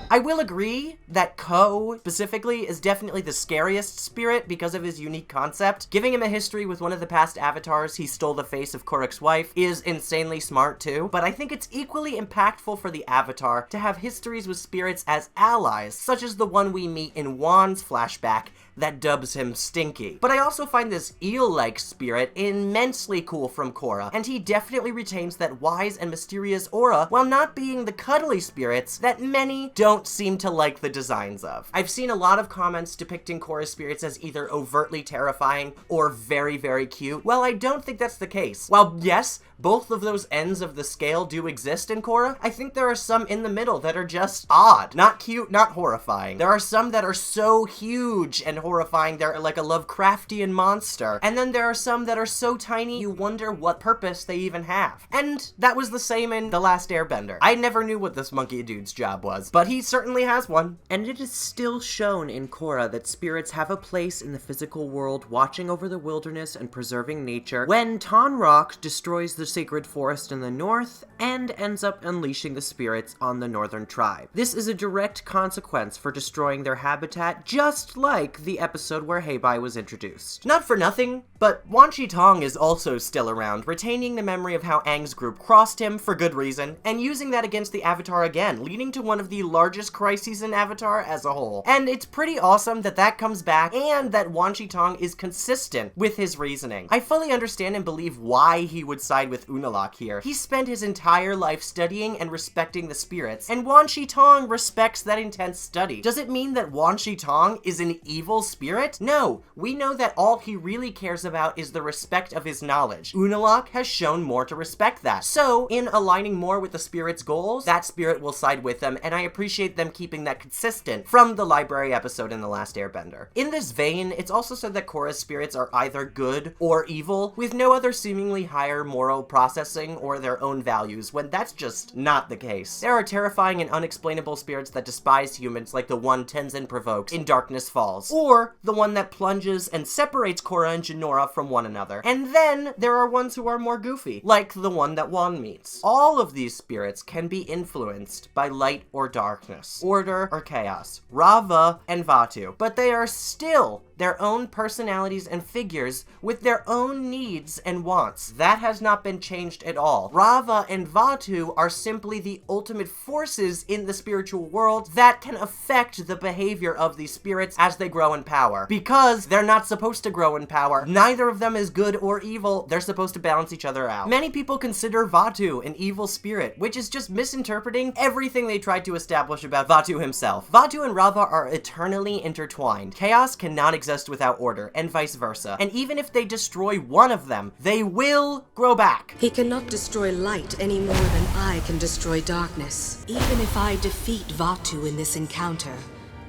Speaker 1: I will agree that Ko, specifically, is definitely the scariest spirit because of his unique concept. Giving him a history with one of the past avatars he stole the face of Korrak's wife is insanely smart too, but I think it's equally impactful for the avatar to have histories with spirits as allies, such as the one we meet in Wan's flashback that dubs him Stinky. But I also find this eel-like spirit immensely cool from Korra, and he definitely retains that wise and mysterious aura while not being the cuddly spirits that many don't seem to like the designs of. I've seen a lot of comments depicting Korra's spirits as either overtly terrifying or very, very cute. Well, I don't think that's the case. While yes, both of those ends of the scale do exist in Korra, I think there are some in the middle that are just odd. Not cute, not horrifying. There are some that are so huge and horrifying they're like a Lovecraftian monster. And then there are some that are so tiny you wonder what purpose they even have. And that was the same in The Last Airbender. I never knew what this monkey dude's job was, but he certainly has one. And it is still shown in Korra that spirits have a place in the physical world, watching over the wilderness and preserving nature, when Tonraq destroys the sacred forest in the north and ends up unleashing the spirits on the northern tribe. This is a direct consequence for destroying their habitat, just like the episode where Heibai was introduced. Not for nothing, but Wan Shi Tong is also still around, retaining the memory of how Aang's group crossed him for good reason, and using that against the Avatar again, leading to one of the largest crises in Avatar as a whole. And it's pretty awesome that that comes back, and that Wan Shi Tong is consistent with his reasoning. I fully understand and believe why he would side with Unalaq here. He spent his entire life studying and respecting the spirits, and Wan Shi Tong respects that intense study. Does it mean that Wan Shi Tong is an evil spirit? No, we know that all he really cares about is the respect of his knowledge. Unalaq has shown more to respect that. So, in aligning more with the spirit's goals, that spirit will side with them, and I appreciate them keeping that consistent from the library episode in The Last Airbender. In this vein, it's also said that Korra's spirits are either good or evil, with no other seemingly higher moral processing or their own values, when that's just not the case. There are terrifying and unexplainable spirits that despise humans like the one Tenzin provokes in Darkness Falls, or or the one that plunges and separates Korra and Jinora from one another. And then there are ones who are more goofy, like the one that Wan meets. All of these spirits can be influenced by light or darkness, order or chaos, Rava and Vaatu, but they are still their own personalities and figures with their own needs and wants. That has not been changed at all. Rava and Vaatu are simply the ultimate forces in the spiritual world that can affect the behavior of these spirits as they grow in power. Because they're not supposed to grow in power, neither of them is good or evil, they're supposed to balance each other out. Many people consider Vaatu an evil spirit, which is just misinterpreting everything they tried to establish about Vaatu himself. Vaatu and Rava are eternally intertwined. Chaos cannot exist without order, and vice versa. And even if they destroy one of them, they will grow back.
Speaker 10: He cannot destroy light any more than I can destroy darkness. Even if I defeat Vaatu in this encounter,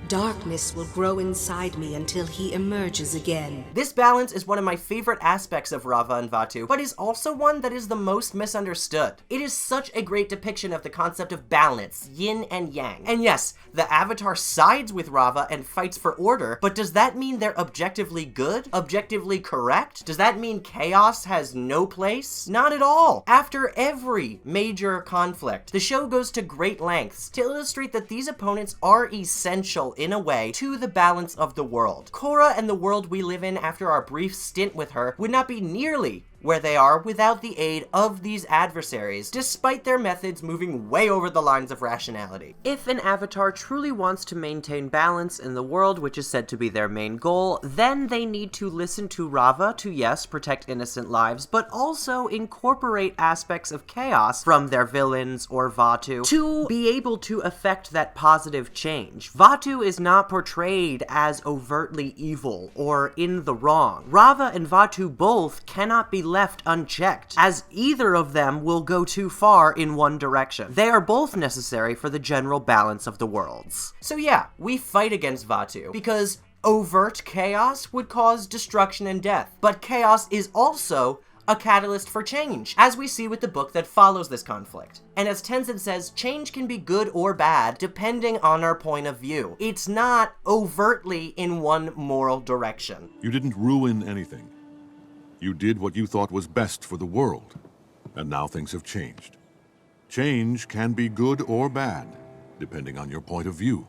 Speaker 10: darkness will grow inside me until he emerges again.
Speaker 1: This balance is one of my favorite aspects of Rava and Vaatu, but is also one that is the most misunderstood. It is such a great depiction of the concept of balance, yin and yang. And yes, the Avatar sides with Rava and fights for order, but does that mean they're objectively good? Objectively correct? Does that mean chaos has no place? Not at all. After every major conflict, the show goes to great lengths to illustrate that these opponents are essential in a way to the balance of the world. Korra and the world we live in after our brief stint with her would not be nearly where they are without the aid of these adversaries, despite their methods moving way over the lines of rationality. If an Avatar truly wants to maintain balance in the world, which is said to be their main goal, then they need to listen to Rava to, yes, protect innocent lives, but also incorporate aspects of chaos from their villains or Vaatu to be able to affect that positive change. Vaatu is not portrayed as overtly evil or in the wrong. Rava and Vaatu both cannot be left unchecked, as either of them will go too far in one direction. They are both necessary for the general balance of the worlds. So yeah, we fight against Vaatu, because overt chaos would cause destruction and death, but chaos is also a catalyst for change, as we see with the book that follows this conflict. And as Tenzin says, change can be good or bad, depending on our point of view. It's not overtly in one moral direction.
Speaker 4: You didn't ruin anything. You did what you thought was best for the world, and now things have changed. Change can be good or bad, depending on your point of view.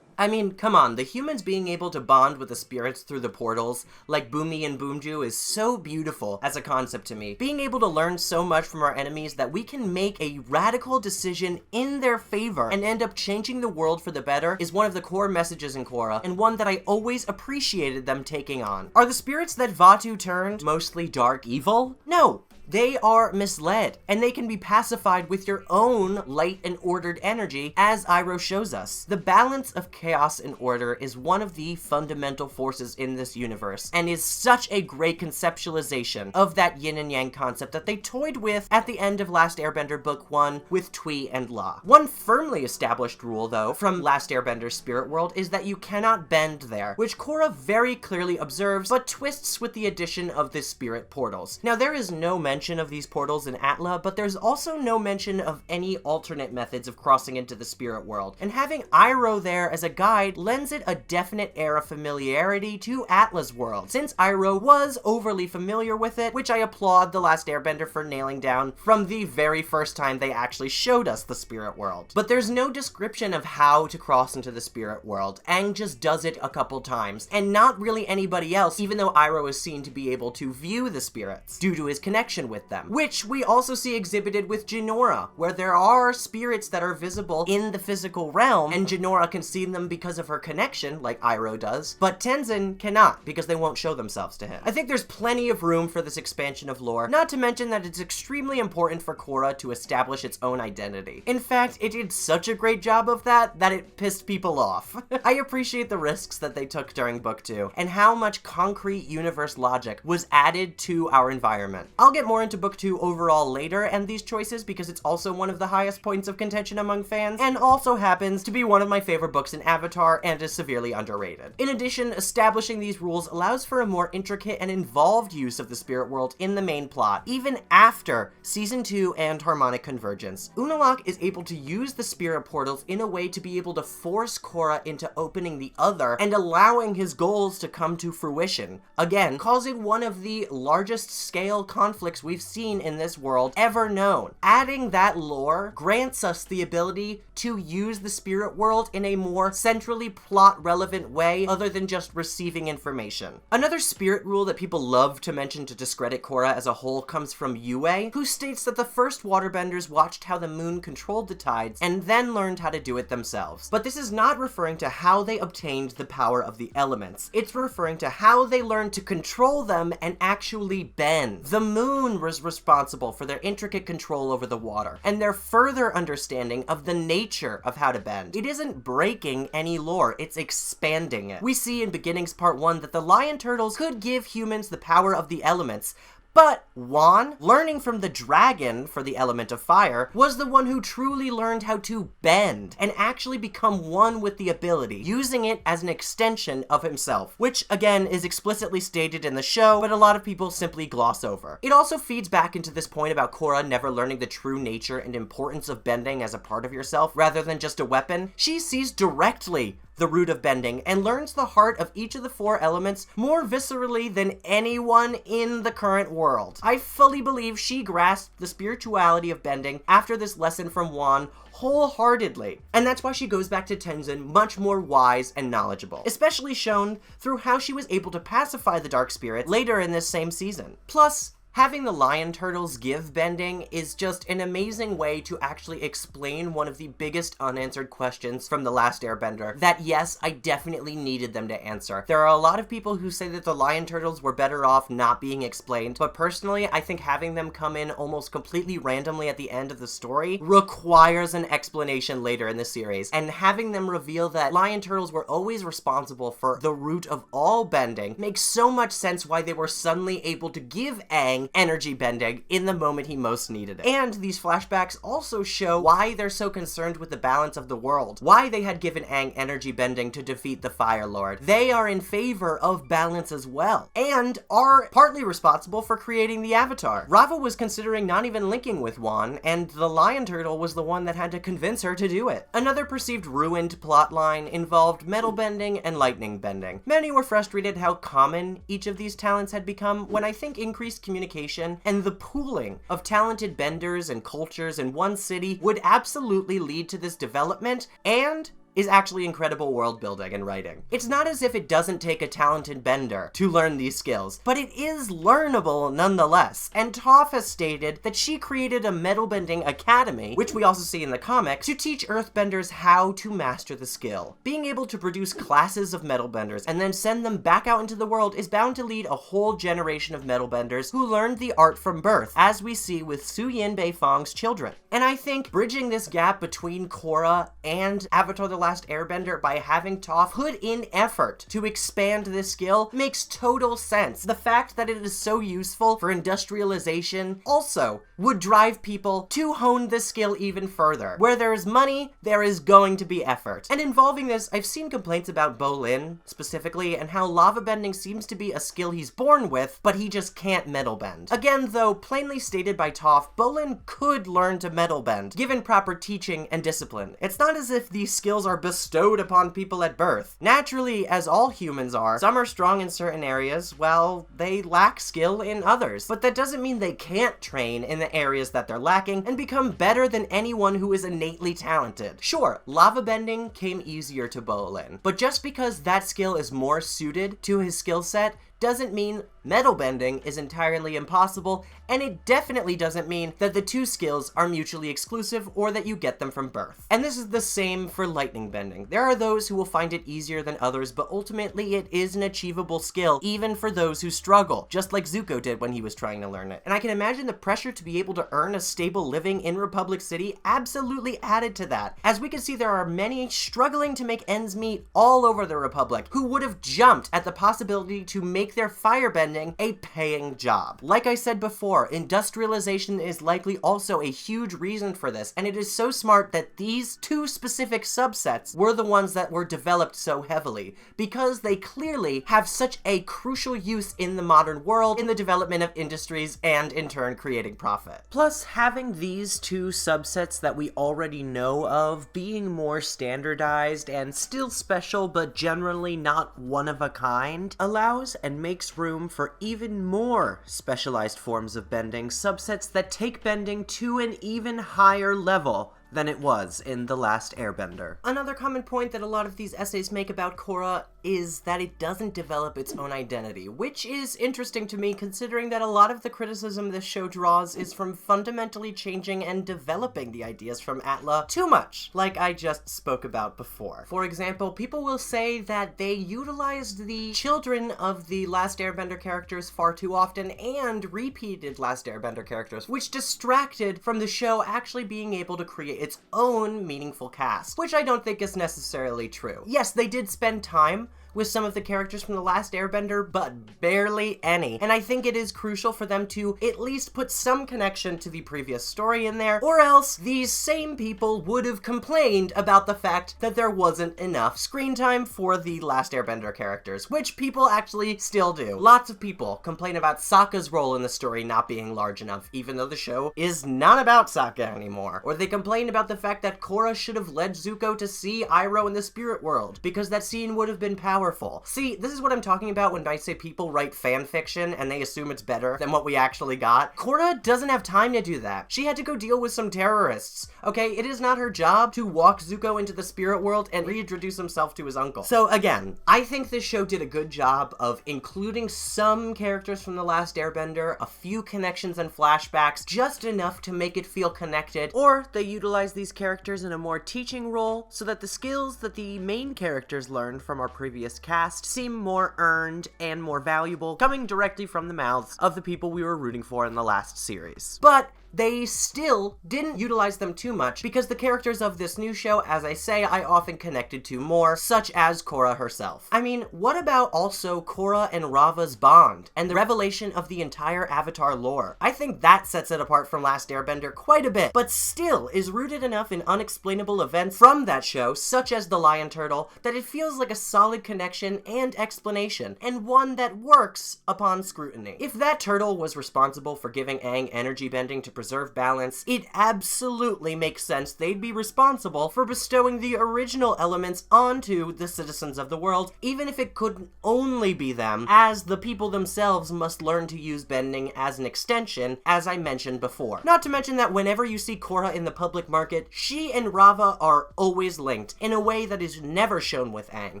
Speaker 1: I mean, come on, the humans being able to bond with the spirits through the portals, like Bumi and Boomju, is so beautiful as a concept to me. Being able to learn so much from our enemies that we can make a radical decision in their favor and end up changing the world for the better is one of the core messages in Korra, and one that I always appreciated them taking on. Are the spirits that Vaatu turned mostly dark evil? No. They are misled, and they can be pacified with your own light and ordered energy, as Iroh shows us. The balance of chaos and order is one of the fundamental forces in this universe, and is such a great conceptualization of that yin and yang concept that they toyed with at the end of Last Airbender Book 1 with Tui and La. One firmly established rule, though, from Last Airbender's spirit world is that you cannot bend there, which Korra very clearly observes, but twists with the addition of the spirit portals. Now, there is no mention of these portals in ATLA, but there's also no mention of any alternate methods of crossing into the spirit world, and having Iroh there as a guide lends it a definite air of familiarity to ATLA's world, since Iroh was overly familiar with it, which I applaud The Last Airbender for nailing down from the very first time they actually showed us the spirit world. But there's no description of how to cross into the spirit world. Aang just does it a couple times, and not really anybody else, even though Iroh is seen to be able to view the spirits due to his connection with them, which we also see exhibited with Jinora, where there are spirits that are visible in the physical realm, and Jinora can see them because of her connection, like Iroh does, but Tenzin cannot, because they won't show themselves to him. I think there's plenty of room for this expansion of lore, not to mention that it's extremely important for Korra to establish its own identity. In fact, it did such a great job of that it pissed people off. I appreciate the risks that they took during Book 2, and how much concrete universe logic was added to our environment. I'll get more more into Book 2 overall later and these choices because it's also one of the highest points of contention among fans, and also happens to be one of my favorite books in Avatar and is severely underrated. In addition, establishing these rules allows for a more intricate and involved use of the spirit world in the main plot, even after Season 2 and Harmonic Convergence. Unalaq is able to use the spirit portals in a way to be able to force Korra into opening the other and allowing his goals to come to fruition, again, causing one of the largest scale conflicts we've seen in this world ever known. Adding that lore grants us the ability to use the spirit world in a more centrally plot-relevant way other than just receiving information. Another spirit rule that people love to mention to discredit Korra as a whole comes from Yue, who states that the first waterbenders watched how the moon controlled the tides and then learned how to do it themselves. But this is not referring to how they obtained the power of the elements. It's referring to how they learned to control them and actually bend. The moon was responsible for their intricate control over the water, and their further understanding of the nature of how to bend. It isn't breaking any lore, it's expanding it. We see in Beginnings Part 1 that the lion turtles could give humans the power of the elements, but Wan, learning from the dragon for the element of fire, was the one who truly learned how to bend and actually become one with the ability, using it as an extension of himself, which again is explicitly stated in the show, but a lot of people simply gloss over. It also feeds back into this point about Korra never learning the true nature and importance of bending as a part of yourself rather than just a weapon. She sees directly the root of bending and learns the heart of each of the 4 elements more viscerally than anyone in the current world. I fully believe she grasped the spirituality of bending after this lesson from Wan wholeheartedly, and that's why she goes back to Tenzin much more wise and knowledgeable, especially shown through how she was able to pacify the dark spirit later in this same season. Plus, having the lion turtles give bending is just an amazing way to actually explain one of the biggest unanswered questions from The Last Airbender that, yes, I definitely needed them to answer. There are a lot of people who say that the lion turtles were better off not being explained, but personally, I think having them come in almost completely randomly at the end of the story requires an explanation later in the series, and having them reveal that lion turtles were always responsible for the root of all bending makes so much sense why they were suddenly able to give Aang energy bending in the moment he most needed it. And these flashbacks also show why they're so concerned with the balance of the world, why they had given Aang energy bending to defeat the Fire Lord. They are in favor of balance as well, and are partly responsible for creating the Avatar. Rava was considering not even linking with Wan, and the Lion Turtle was the one that had to convince her to do it. Another perceived ruined plotline involved metal bending and lightning bending. Many were frustrated how common each of these talents had become, when I think increased communication and the pooling of talented benders and cultures in one city would absolutely lead to this development and is actually incredible world building and writing. It's not as if it doesn't take a talented bender to learn these skills, but it is learnable nonetheless. And Toph has stated that she created a metal bending academy, which we also see in the comics, to teach earthbenders how to master the skill. Being able to produce classes of metal benders and then send them back out into the world is bound to lead a whole generation of metal benders who learned the art from birth, as we see with Su Yin Beifong's children. And I think bridging this gap between Korra and Avatar The Last Airbender by having Toph put in effort to expand this skill makes total sense. The fact that it is so useful for industrialization also would drive people to hone this skill even further. Where there is money, there is going to be effort. And involving this, I've seen complaints about Bolin specifically, and how lava bending seems to be a skill he's born with, but he just can't metal bend. Again, though, plainly stated by Toph, Bolin could learn to metal bend, given proper teaching and discipline. It's not as if these skills are bestowed upon people at birth. Naturally, as all humans are, some are strong in certain areas, while they lack skill in others. But that doesn't mean they can't train in the areas that they're lacking and become better than anyone who is innately talented. Sure, lava bending came easier to Bolin, but just because that skill is more suited to his skill set doesn't mean metal bending is entirely impossible, and it definitely doesn't mean that the two skills are mutually exclusive or that you get them from birth. And this is the same for lightning bending. There are those who will find it easier than others, but ultimately it is an achievable skill, even for those who struggle, just like Zuko did when he was trying to learn it. And I can imagine the pressure to be able to earn a stable living in Republic City absolutely added to that. As we can see, there are many struggling to make ends meet all over the Republic who would have jumped at the possibility to make make their firebending a paying job. Like I said before, industrialization is likely also a huge reason for this, and it is so smart that these two specific subsets were the ones that were developed so heavily, because they clearly have such a crucial use in the modern world in the development of industries and in turn creating profit. Plus, having these two subsets that we already know of being more standardized and still special but generally not one of a kind allows and makes room for even more specialized forms of bending, subsets that take bending to an even higher level than it was in The Last Airbender. Another common point that a lot of these essays make about Korra is that it doesn't develop its own identity, which is interesting to me considering that a lot of the criticism this show draws is from fundamentally changing and developing the ideas from ATLA too much, like I just spoke about before. For example, people will say that they utilized the children of the Last Airbender characters far too often and repeated Last Airbender characters, which distracted from the show actually being able to create its own meaningful cast, which I don't think is necessarily true. Yes, they did spend time with some of the characters from The Last Airbender, but barely any. And I think it is crucial for them to at least put some connection to the previous story in there, or else these same people would have complained about the fact that there wasn't enough screen time for the Last Airbender characters, which people actually still do. Lots of people complain about Sokka's role in the story not being large enough, even though the show is not about Sokka anymore. Or they complain about the fact that Korra should have led Zuko to see Iroh in the spirit world, because that scene would have been powerful. See, this is what I'm talking about when I say people write fan fiction and they assume it's better than what we actually got. Korra doesn't have time to do that. She had to go deal with some terrorists, okay? It is not her job to walk Zuko into the spirit world and reintroduce himself to his uncle. So again, I think this show did a good job of including some characters from The Last Airbender, a few connections and flashbacks, just enough to make it feel connected, or they utilize these characters in a more teaching role so that the skills that the main characters learned from our previous cast seem more earned and more valuable, coming directly from the mouths of the people we were rooting for in the last series. But they still didn't utilize them too much because the characters of this new show, as I say, I often connected to more, such as Korra herself. I mean, what about also Korra and Rava's bond and the revelation of the entire Avatar lore? I think that sets it apart from Last Airbender quite a bit, but still is rooted enough in unexplainable events from that show, such as the Lion Turtle, that it feels like a solid connection and explanation, and one that works upon scrutiny. If that turtle was responsible for giving Aang energy bending to preserve balance, it absolutely makes sense they'd be responsible for bestowing the original elements onto the citizens of the world, even if it couldn't only be them, as the people themselves must learn to use bending as an extension, as I mentioned before. Not to mention that whenever you see Korra in the public market, she and Rava are always linked in a way that is never shown with Aang.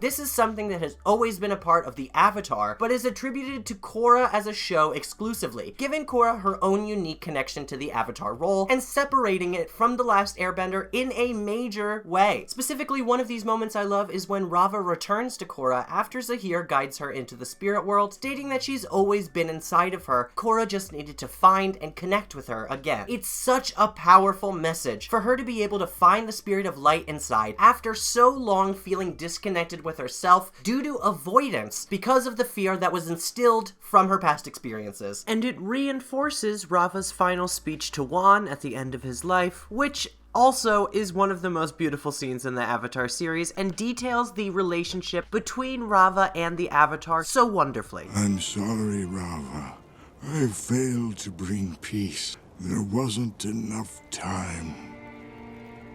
Speaker 1: This is something that has always been a part of the Avatar, but is attributed to Korra as a show exclusively, giving Korra her own unique connection to the Avatar role and separating it from The Last Airbender in a major way. Specifically, one of these moments I love is when Rava returns to Korra after Zaheer guides her into the spirit world, stating that she's always been inside of her. Korra just needed to find and connect with her again. It's such a powerful message for her to be able to find the spirit of light inside after so long feeling disconnected with herself due to avoidance because of the fear that was instilled from her past experiences. And it reinforces Rava's final speech to Wan at the end of his life, which also is one of the most beautiful scenes in the Avatar series and details the relationship between Rava and the Avatar so wonderfully.
Speaker 11: I'm sorry, Rava. I failed to bring peace. There wasn't enough time.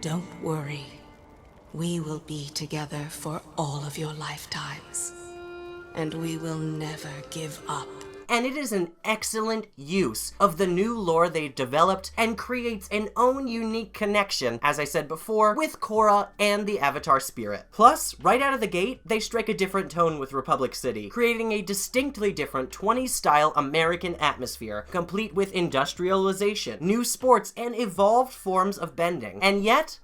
Speaker 10: Don't worry. We will be together for all of your lifetimes. And we will never give up.
Speaker 1: And it is an excellent use of the new lore they've developed and creates an own unique connection, as I said before, with Korra and the Avatar spirit. Plus, right out of the gate, they strike a different tone with Republic City, creating a distinctly different 20s-style American atmosphere, complete with industrialization, new sports, and evolved forms of bending. And yet,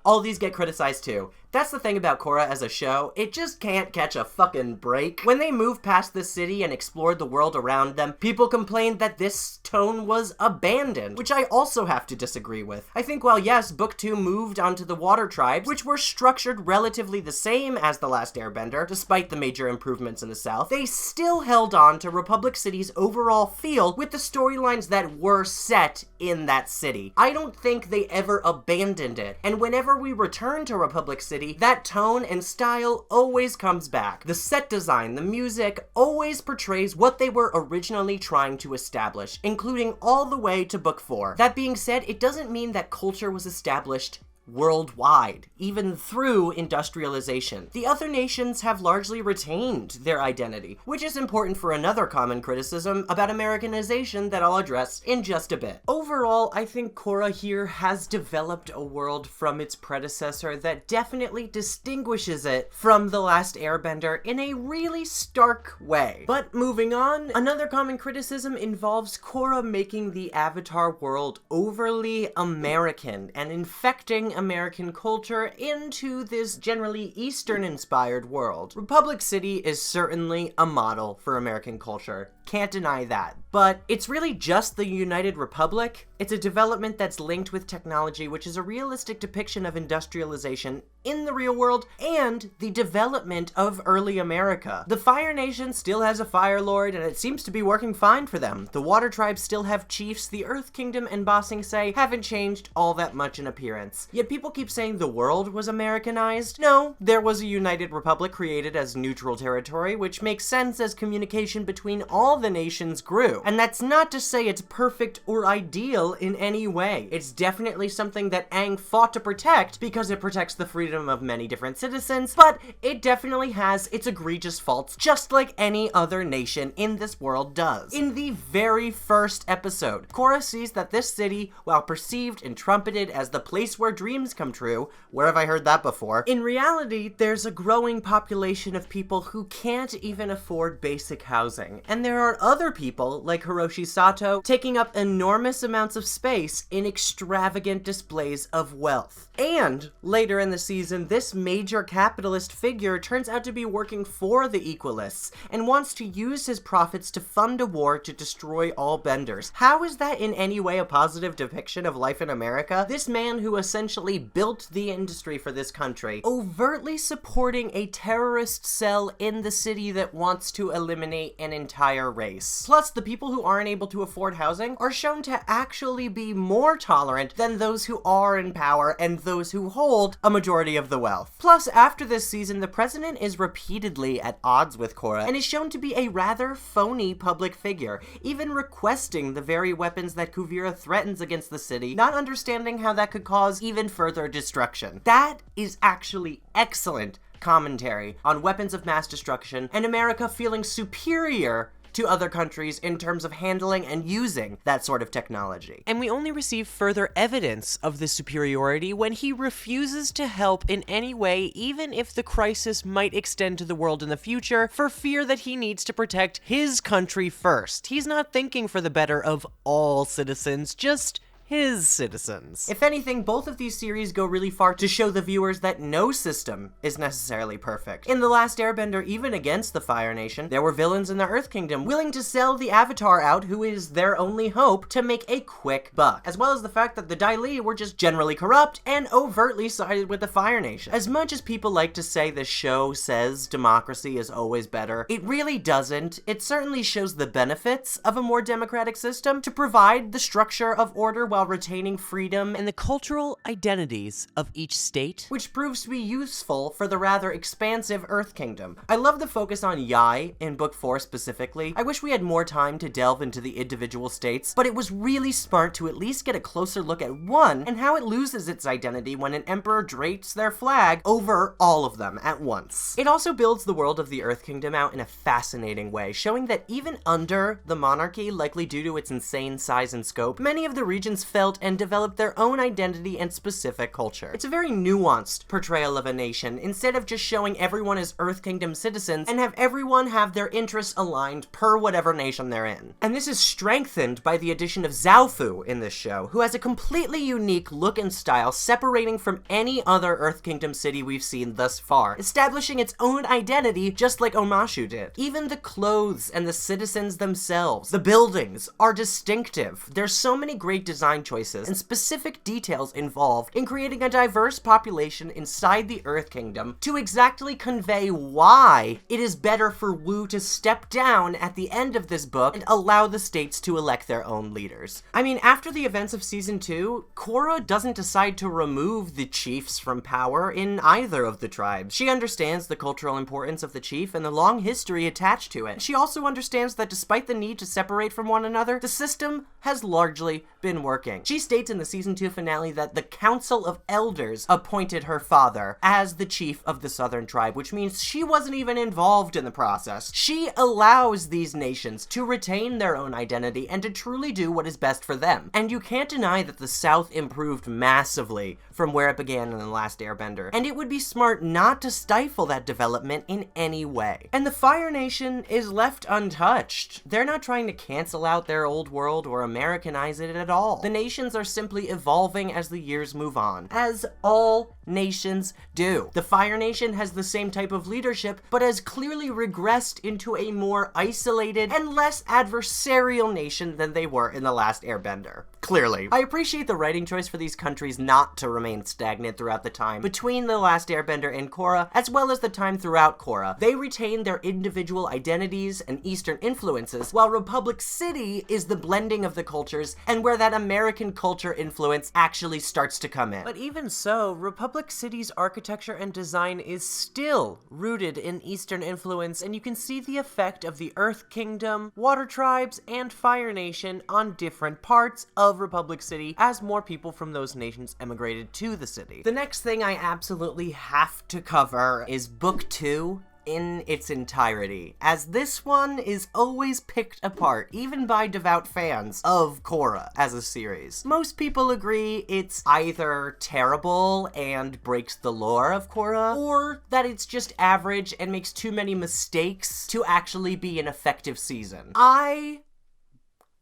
Speaker 1: all these get criticized too. That's the thing about Korra as a show, it just can't catch a fucking break. When they moved past the city and explored the world around them, people complained that this tone was abandoned, which I also have to disagree with. I think while yes, Book 2 moved onto the water tribes, which were structured relatively the same as The Last Airbender, despite the major improvements in the South, they still held on to Republic City's overall feel with the storylines that were set in that city. I don't think they ever abandoned it, and whenever we return to Republic City, that tone and style always comes back. The set design, the music, always portrays what they were originally trying to establish, including all the way to Book 4. That being said, it doesn't mean that culture was established worldwide, even through industrialization. The other nations have largely retained their identity, which is important for another common criticism about Americanization that I'll address in just a bit. Overall, I think Korra here has developed a world from its predecessor that definitely distinguishes it from The Last Airbender in a really stark way. But moving on, another common criticism involves Korra making the Avatar world overly American and infecting American culture into this generally Eastern-inspired world. Republic City is certainly a model for American culture. Can't deny that. But it's really just the United Republic. It's a development that's linked with technology, which is a realistic depiction of industrialization in the real world and the development of early America. The Fire Nation still has a Fire Lord, and it seems to be working fine for them. The Water Tribes still have chiefs. The Earth Kingdom and Bossing Say haven't changed all that much in appearance. Yet people keep saying the world was Americanized. No, there was a United Republic created as neutral territory, which makes sense as communication between all the nations grew. And that's not to say it's perfect or ideal in any way. It's definitely something that Aang fought to protect because it protects the freedom of many different citizens, but it definitely has its egregious faults, just like any other nation in this world does. In the very first episode, Korra sees that this city, while perceived and trumpeted as the place where dreams come true, where have I heard that before? In reality, there's a growing population of people who can't even afford basic housing, and there are other people, like Hiroshi Sato, taking up enormous amounts of space in extravagant displays of wealth. And, later in the season, this major capitalist figure turns out to be working for the Equalists, and wants to use his profits to fund a war to destroy all benders. How is that in any way a positive depiction of life in America? This man who essentially built the industry for this country, overtly supporting a terrorist cell in the city that wants to eliminate an entire race. Plus, the people who aren't able to afford housing are shown to actually be more tolerant than those who are in power and those who hold a majority of the wealth. Plus, after this season, the president is repeatedly at odds with Korra and is shown to be a rather phony public figure, even requesting the very weapons that Kuvira threatens against the city, not understanding how that could cause even further destruction. That is actually excellent commentary on weapons of mass destruction and America feeling superior to other countries in terms of handling and using that sort of technology. And we only receive further evidence of this superiority when he refuses to help in any way, even if the crisis might extend to the world in the future, for fear that he needs to protect his country first. He's not thinking for the better of all citizens, just his citizens. If anything, both of these series go really far to show the viewers that no system is necessarily perfect. In The Last Airbender, even against the Fire Nation, there were villains in the Earth Kingdom willing to sell the Avatar out, who is their only hope, to make a quick buck, as well as the fact that the Dai Li were just generally corrupt and overtly sided with the Fire Nation. As much as people like to say the show says democracy is always better, it really doesn't. It certainly shows the benefits of a more democratic system to provide the structure of order while retaining freedom and the cultural identities of each state, which proves to be useful for the rather expansive Earth Kingdom. I love the focus on Yai in Book 4 specifically. I wish we had more time to delve into the individual states, but it was really smart to at least get a closer look at one and how it loses its identity when an emperor drapes their flag over all of them at once. It also builds the world of the Earth Kingdom out in a fascinating way, showing that even under the monarchy, likely due to its insane size and scope, many of the region's felt and developed their own identity and specific culture. It's a very nuanced portrayal of a nation, instead of just showing everyone as Earth Kingdom citizens and have everyone have their interests aligned per whatever nation they're in. And this is strengthened by the addition of Zaofu in this show, who has a completely unique look and style separating from any other Earth Kingdom city we've seen thus far, establishing its own identity just like Omashu did. Even the clothes and the citizens themselves, the buildings, are distinctive. There's so many great design choices and specific details involved in creating a diverse population inside the Earth Kingdom to exactly convey why it is better for Wu to step down at the end of this book and allow the states to elect their own leaders. I mean, after the events of Season 2, Korra doesn't decide to remove the chiefs from power in either of the tribes. She understands the cultural importance of the chief and the long history attached to it. She also understands that despite the need to separate from one another, the system has largely been working. She states in the Season 2 finale that the Council of Elders appointed her father as the chief of the Southern Tribe, which means she wasn't even involved in the process. She allows these nations to retain their own identity and to truly do what is best for them. And you can't deny that the South improved massively from where it began in The Last Airbender, and it would be smart not to stifle that development in any way. And the Fire Nation is left untouched. They're not trying to cancel out their old world or Americanize it at all. The nations are simply evolving as the years move on, as all nations do. The Fire Nation has the same type of leadership, but has clearly regressed into a more isolated and less adversarial nation than they were in The Last Airbender. Clearly. I appreciate the writing choice for these countries not to remain stagnant throughout the time between The Last Airbender and Korra, as well as the time throughout Korra. They retain their individual identities and Eastern influences, while Republic City is the blending of the cultures and where that American culture influence actually starts to come in. But even so, Republic City's architecture and design is still rooted in Eastern influence, and you can see the effect of the Earth Kingdom, Water Tribes, and Fire Nation on different parts of Republic City as more people from those nations emigrated to the city. The next thing I absolutely have to cover is Book 2 in its entirety, as this one is always picked apart, even by devout fans of Korra as a series. Most people agree it's either terrible and breaks the lore of Korra, or that it's just average and makes too many mistakes to actually be an effective season. I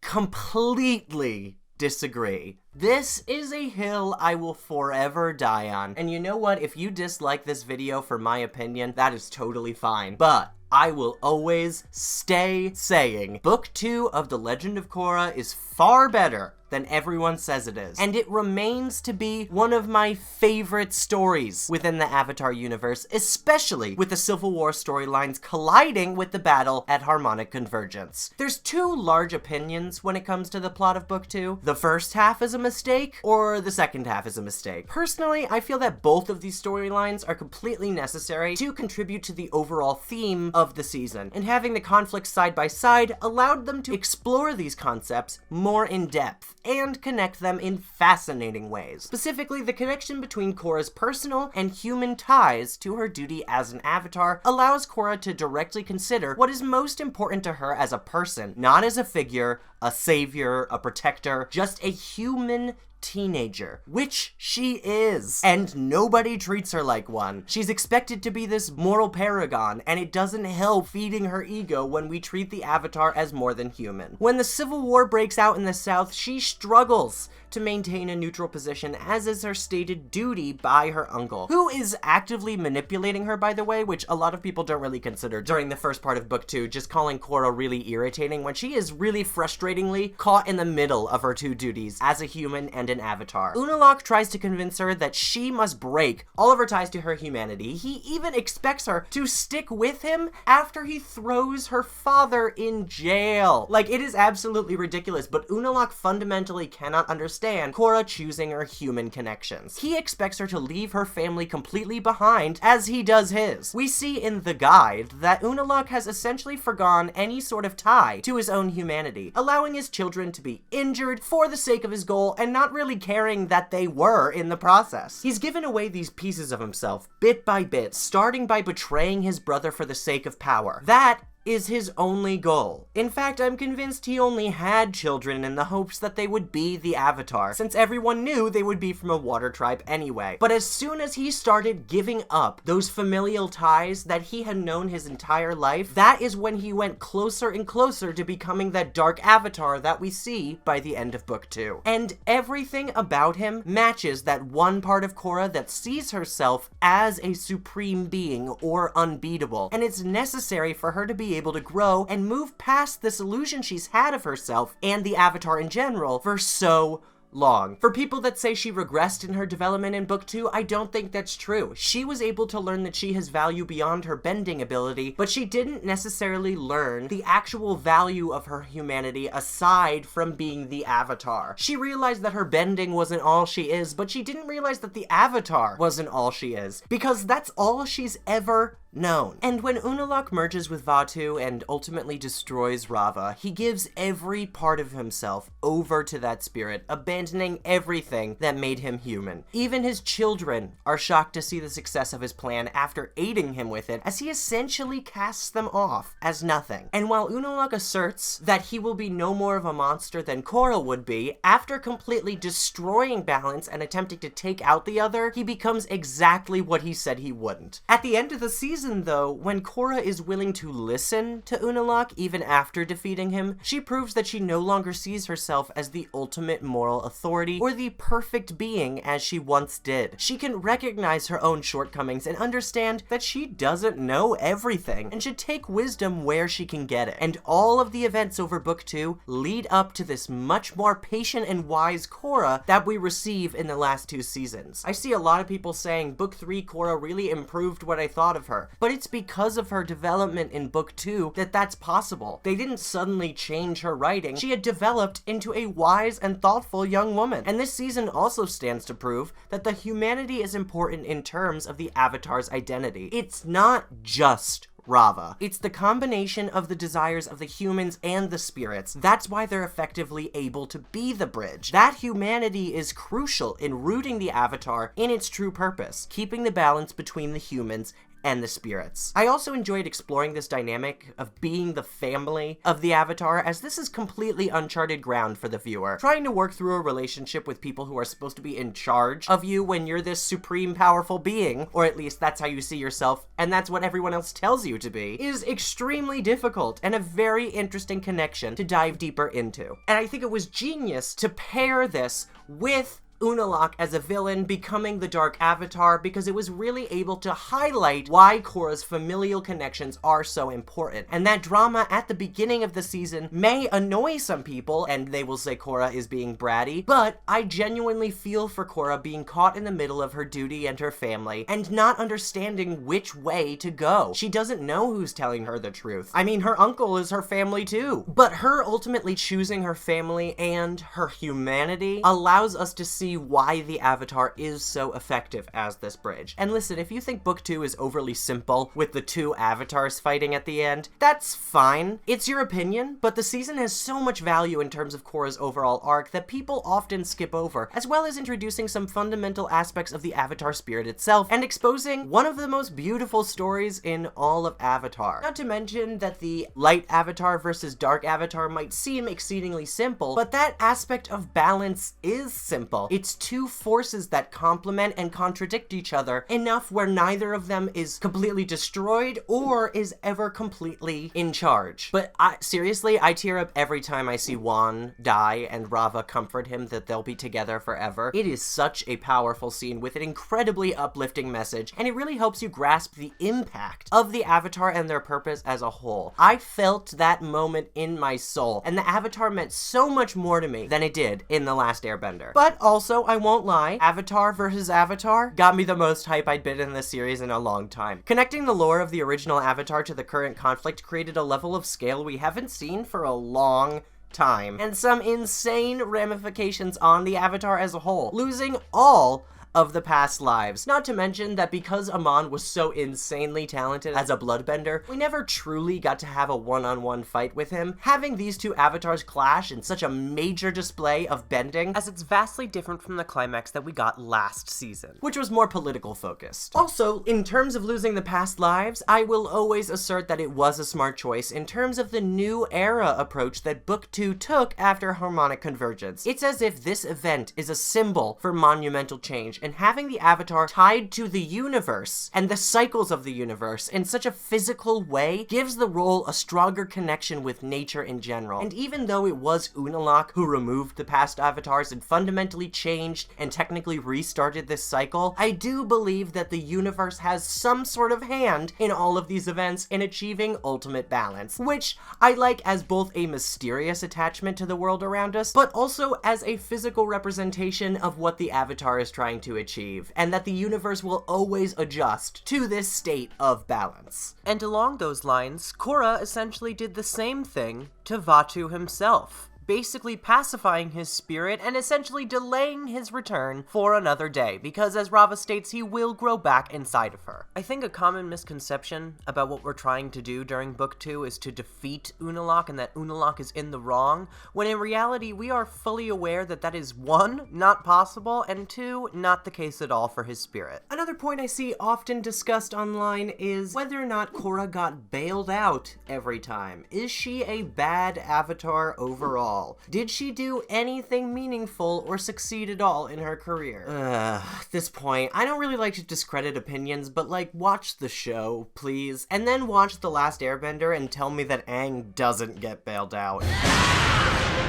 Speaker 1: completely disagree. This is a hill I will forever die on. And you know what? If you dislike this video for my opinion, that is totally fine. But I will always stay saying Book 2 of The Legend of Korra is far better than everyone says it is. And it remains to be one of my favorite stories within the Avatar universe, especially with the Civil War storylines colliding with the battle at Harmonic Convergence. There's two large opinions when it comes to the plot of Book 2. The first half is a mistake, or the second half is a mistake. Personally, I feel that both of these storylines are completely necessary to contribute to the overall theme of the season, and having the conflicts side by side allowed them to explore these concepts more in depth and connect them in fascinating ways. Specifically, the connection between Korra's personal and human ties to her duty as an avatar allows Korra to directly consider what is most important to her as a person, not as a figure, a savior, a protector, just a human teenager, which she is, and nobody treats her like one. She's expected to be this moral paragon, and it doesn't help feeding her ego when we treat the Avatar as more than human. When the Civil War breaks out in the South, she struggles to maintain a neutral position, as is her stated duty by her uncle, who is actively manipulating her, by the way, which a lot of people don't really consider during the first part of Book 2, just calling Korra really irritating when she is really frustratingly caught in the middle of her two duties as a human and an avatar. Unalaq tries to convince her that she must break all of her ties to her humanity. He even expects her to stick with him after he throws her father in jail. Like, it is absolutely ridiculous, but Unalaq fundamentally cannot understand Korra choosing her human connections. He expects her to leave her family completely behind, as he does his. We see in the guide that Unalaq has essentially forgone any sort of tie to his own humanity, allowing his children to be injured for the sake of his goal and not really caring that they were in the process. He's given away these pieces of himself, bit by bit, starting by betraying his brother for the sake of power. That is his only goal. In fact, I'm convinced he only had children in the hopes that they would be the Avatar, since everyone knew they would be from a water tribe anyway. But as soon as he started giving up those familial ties that he had known his entire life, that is when he went closer and closer to becoming that dark Avatar that we see by the end of Book 2. And everything about him matches that one part of Korra that sees herself as a supreme being or unbeatable, and it's necessary for her to be able to grow and move past this illusion she's had of herself and the Avatar in general for so long. For people that say she regressed in her development in Book 2, I don't think that's true. She was able to learn that she has value beyond her bending ability, but she didn't necessarily learn the actual value of her humanity aside from being the Avatar. She realized that her bending wasn't all she is, but she didn't realize that the Avatar wasn't all she is, because that's all she's ever known. And when Unalaq merges with Vaatu and ultimately destroys Rava, he gives every part of himself over to that spirit, abandoning everything that made him human. Even his children are shocked to see the success of his plan after aiding him with it, as he essentially casts them off as nothing. And while Unalaq asserts that he will be no more of a monster than Korra would be, after completely destroying balance and attempting to take out the other, he becomes exactly what he said he wouldn't. At the end of the season, though, when Korra is willing to listen to Unalaq even after defeating him, she proves that she no longer sees herself as the ultimate moral authority or the perfect being as she once did. She can recognize her own shortcomings and understand that she doesn't know everything and should take wisdom where she can get it. And all of the events over Book 2 lead up to this much more patient and wise Korra that we receive in the last 2 seasons. I see a lot of people saying Book 3 Korra really improved what I thought of her, but it's because of her development in Book 2 that that's possible. They didn't suddenly change her writing. She had developed into a wise and thoughtful young woman. And this season also stands to prove that the humanity is important in terms of the Avatar's identity. It's not just Rava. It's the combination of the desires of the humans and the spirits. That's why they're effectively able to be the bridge. That humanity is crucial in rooting the Avatar in its true purpose, keeping the balance between the humans and the spirits. I also enjoyed exploring this dynamic of being the family of the Avatar, as this is completely uncharted ground for the viewer. Trying to work through a relationship with people who are supposed to be in charge of you when you're this supreme powerful being, or at least that's how you see yourself, and that's what everyone else tells you to be, is extremely difficult and a very interesting connection to dive deeper into. And I think it was genius to pair this with Unalaq as a villain becoming the Dark Avatar, because it was really able to highlight why Korra's familial connections are so important. And that drama at the beginning of the season may annoy some people, and they will say Korra is being bratty, but I genuinely feel for Korra being caught in the middle of her duty and her family, and not understanding which way to go. She doesn't know who's telling her the truth. I mean, her uncle is her family too. But her ultimately choosing her family and her humanity allows us to see why the Avatar is so effective as this bridge. And listen, if you think Book 2 is overly simple with the 2 Avatars fighting at the end, that's fine. It's your opinion, but the season has so much value in terms of Korra's overall arc that people often skip over, as well as introducing some fundamental aspects of the Avatar spirit itself and exposing one of the most beautiful stories in all of Avatar. Not to mention that the light Avatar versus dark Avatar might seem exceedingly simple, but that aspect of balance is simple. It's 2 forces that complement and contradict each other enough where neither of them is completely destroyed or is ever completely in charge. But seriously, I tear up every time I see Wan die and Rava comfort him that they'll be together forever. It is such a powerful scene with an incredibly uplifting message, and it really helps you grasp the impact of the Avatar and their purpose as a whole. I felt that moment in my soul, and the Avatar meant so much more to me than it did in The Last Airbender. But also, I won't lie, Avatar versus Avatar got me the most hype I'd been in this series in a long time. Connecting the lore of the original Avatar to the current conflict created a level of scale we haven't seen for a long time, and some insane ramifications on the Avatar as a whole, losing all of the past lives. Not to mention that because Amon was so insanely talented as a bloodbender, we never truly got to have a one-on-one fight with him. Having these two avatars clash in such a major display of bending, as it's vastly different from the climax that we got last season, which was more political focused. Also, in terms of losing the past lives, I will always assert that it was a smart choice in terms of the new era approach that Book 2 took after Harmonic Convergence. It's as if this event is a symbol for monumental change, and having the Avatar tied to the universe and the cycles of the universe in such a physical way gives the role a stronger connection with nature in general. And even though it was Unalaq who removed the past avatars and fundamentally changed and technically restarted this cycle, I do believe that the universe has some sort of hand in all of these events in achieving ultimate balance, which I like as both a mysterious attachment to the world around us, but also as a physical representation of what the Avatar is trying to achieve, and that the universe will always adjust to this state of balance. And along those lines, Korra essentially did the same thing to Vaatu himself, basically pacifying his spirit and essentially delaying his return for another day, because as Rava states, he will grow back inside of her. I think a common misconception about what we're trying to do during Book 2 is to defeat Unalaq and that Unalaq is in the wrong, when in reality we are fully aware that that is 1, not possible, and 2, not the case at all for his spirit. Another point I see often discussed online is whether or not Korra got bailed out every time. Is she a bad avatar overall? Did she do anything meaningful or succeed at all in her career? At this point, I don't really like to discredit opinions, but like, watch the show, please. And then watch The Last Airbender and tell me that Aang doesn't get bailed out.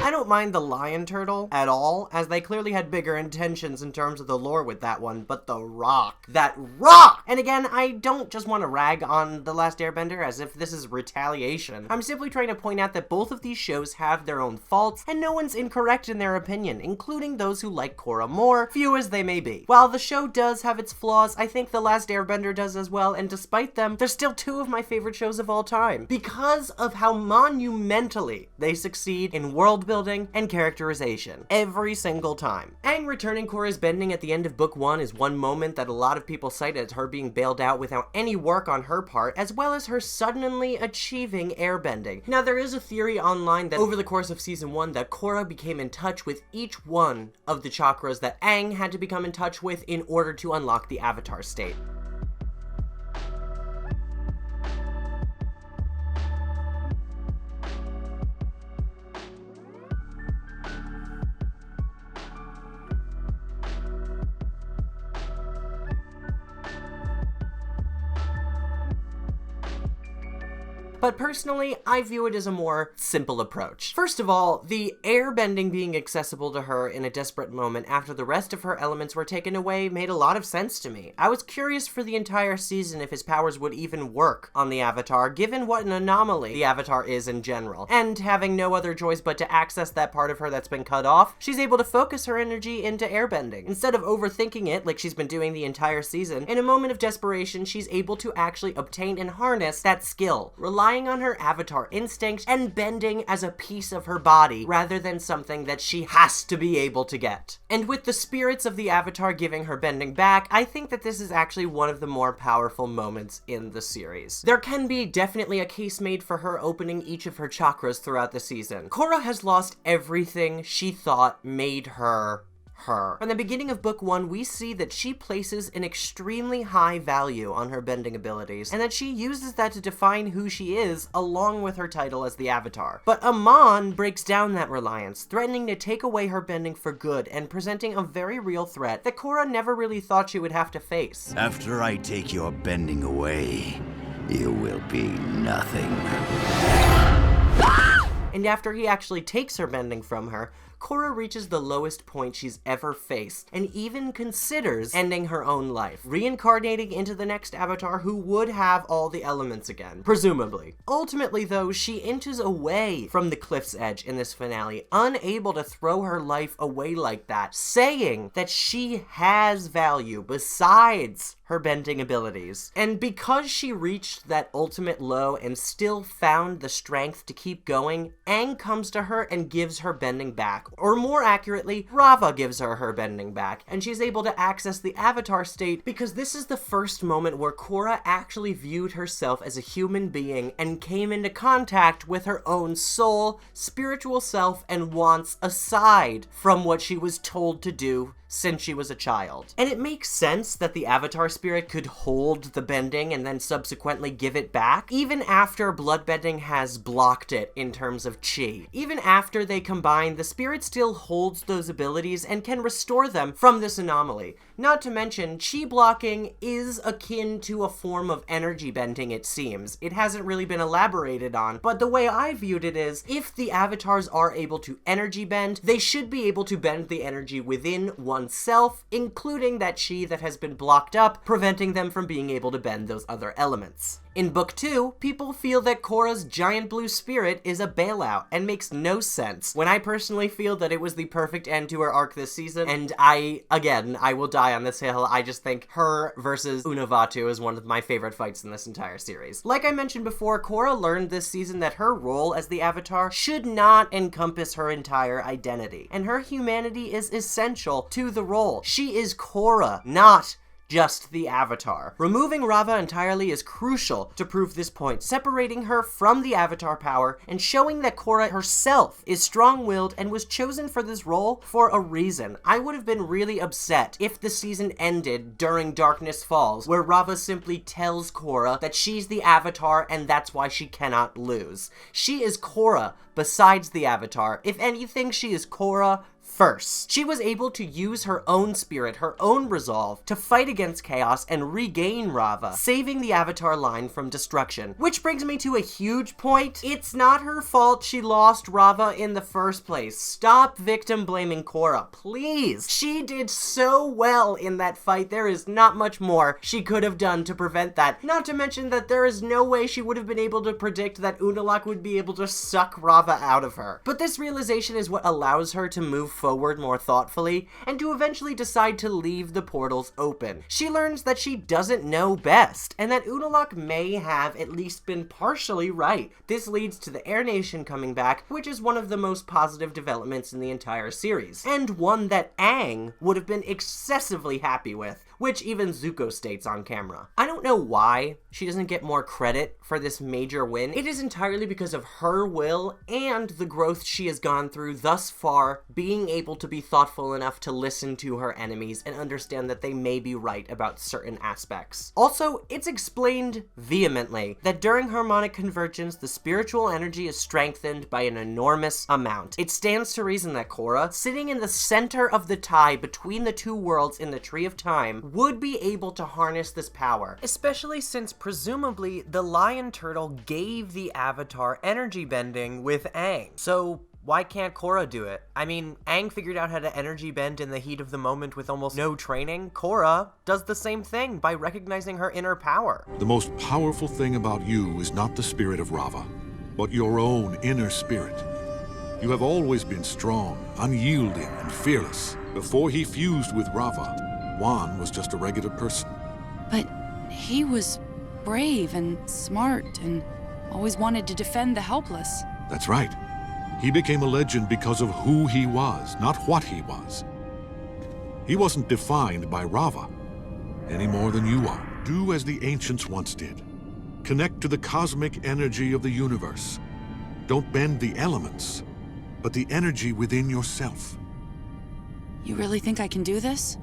Speaker 1: I don't mind the lion turtle at all, as they clearly had bigger intentions in terms of the lore with that one, but the rock. That rock! And again, I don't just want to rag on The Last Airbender as if this is retaliation. I'm simply trying to point out that both of these shows have their own faults, and no one's incorrect in their opinion, including those who like Korra more, few as they may be. While the show does have its flaws, I think The Last Airbender does as well, and despite them, they're still 2 of my favorite shows of all time, because of how monumentally they succeed in world building and characterization every single time. Aang returning Korra's bending at the end of Book 1 is one moment that a lot of people cite as her being bailed out without any work on her part, as well as her suddenly achieving airbending. Now, there is a theory online that over the course of Season 1 that Korra became in touch with each one of the chakras that Aang had to become in touch with in order to unlock the Avatar state. But personally, I view it as a more simple approach. First of all, the airbending being accessible to her in a desperate moment after the rest of her elements were taken away made a lot of sense to me. I was curious for the entire season if his powers would even work on the Avatar, given what an anomaly the Avatar is in general. And having no other choice but to access that part of her that's been cut off, she's able to focus her energy into airbending. Instead of overthinking it like she's been doing the entire season, in a moment of desperation, she's able to actually obtain and harness that skill, relying on her Avatar instinct and bending as a piece of her body rather than something that she has to be able to get. And with the spirits of the Avatar giving her bending back, I think that this is actually one of the more powerful moments in the series. There can be definitely a case made for her opening each of her chakras throughout the season. Korra has lost everything she thought made her her. From the beginning of Book 1, we see that she places an extremely high value on her bending abilities, and that she uses that to define who she is, along with her title as the Avatar. But Amon breaks down that reliance, threatening to take away her bending for good, and presenting a very real threat that Korra never really thought she would have to face.
Speaker 12: After I take your bending away, you will be nothing.
Speaker 1: And after he actually takes her bending from her, Korra reaches the lowest point she's ever faced, and even considers ending her own life, reincarnating into the next Avatar who would have all the elements again, presumably. Ultimately, though, she inches away from the cliff's edge in this finale, unable to throw her life away like that, saying that she has value besides her bending abilities. And because she reached that ultimate low and still found the strength to keep going, Aang comes to her and gives her bending back, Or more accurately, Rava gives her bending back, and she's able to access the Avatar state because this is the first moment where Korra actually viewed herself as a human being and came into contact with her own soul, spiritual self, and wants aside from what she was told to do since she was a child. And it makes sense that the Avatar spirit could hold the bending and then subsequently give it back, even after bloodbending has blocked it in terms of chi. Even after they combine, the spirit still holds those abilities and can restore them from this anomaly. Not to mention, chi blocking is akin to a form of energy bending, it seems. It hasn't really been elaborated on, but the way I viewed it is, if the avatars are able to energy bend, they should be able to bend the energy within oneself, including that chi that has been blocked up, preventing them from being able to bend those other elements. In Book 2, people feel that Korra's giant blue spirit is a bailout and makes no sense, when I personally feel that it was the perfect end to her arc this season, and I will die on this hill. I just think her versus Unavatu is one of my favorite fights in this entire series. Like I mentioned before, Korra learned this season that her role as the Avatar should not encompass her entire identity, and her humanity is essential to the role. She is Korra, not just the Avatar. Removing Rava entirely is crucial to prove this point, separating her from the Avatar power and showing that Korra herself is strong-willed and was chosen for this role for a reason. I would have been really upset if the season ended during Darkness Falls, where Rava simply tells Korra that she's the Avatar and that's why she cannot lose. She is Korra besides the Avatar. If anything, she is Korra first. She was able to use her own spirit, her own resolve, to fight against chaos and regain Rava, saving the Avatar line from destruction. Which brings me to a huge point. It's not her fault she lost Rava in the first place. Stop victim blaming Korra, please. She did so well in that fight. There is not much more she could have done to prevent that. Not to mention that there is no way she would have been able to predict that Unalaq would be able to suck Rava out of her. But this realization is what allows her to move forward more thoughtfully, and to eventually decide to leave the portals open. She learns that she doesn't know best, and that Unalaq may have at least been partially right. This leads to the Air Nation coming back, which is one of the most positive developments in the entire series, and one that Aang would have been excessively happy with, which even Zuko states on camera. I don't know why she doesn't get more credit for this major win. It is entirely because of her will and the growth she has gone through thus far, being able to be thoughtful enough to listen to her enemies and understand that they may be right about certain aspects. Also, it's explained vehemently that during harmonic convergence, the spiritual energy is strengthened by an enormous amount. It stands to reason that Korra, sitting in the center of the tie between the two worlds in the Tree of Time, would be able to harness this power, especially since presumably the lion turtle gave the Avatar energy bending with Aang. So why can't Korra do it? I mean, Aang figured out how to energy bend in the heat of the moment with almost no training. Korra does the same thing by recognizing her inner power.
Speaker 4: The most powerful thing about you is not the spirit of Rava, but your own inner spirit. You have always been strong, unyielding, and fearless. Before he fused with Rava, Juan was just a regular person.
Speaker 5: But he was brave and smart and always wanted to defend the helpless.
Speaker 4: That's right. He became a legend because of who he was, not what he was. He wasn't defined by Rava, any more than you are. Do as the ancients once did. Connect to the cosmic energy of the universe. Don't bend the elements, but the energy within yourself.
Speaker 5: You really think I can do this?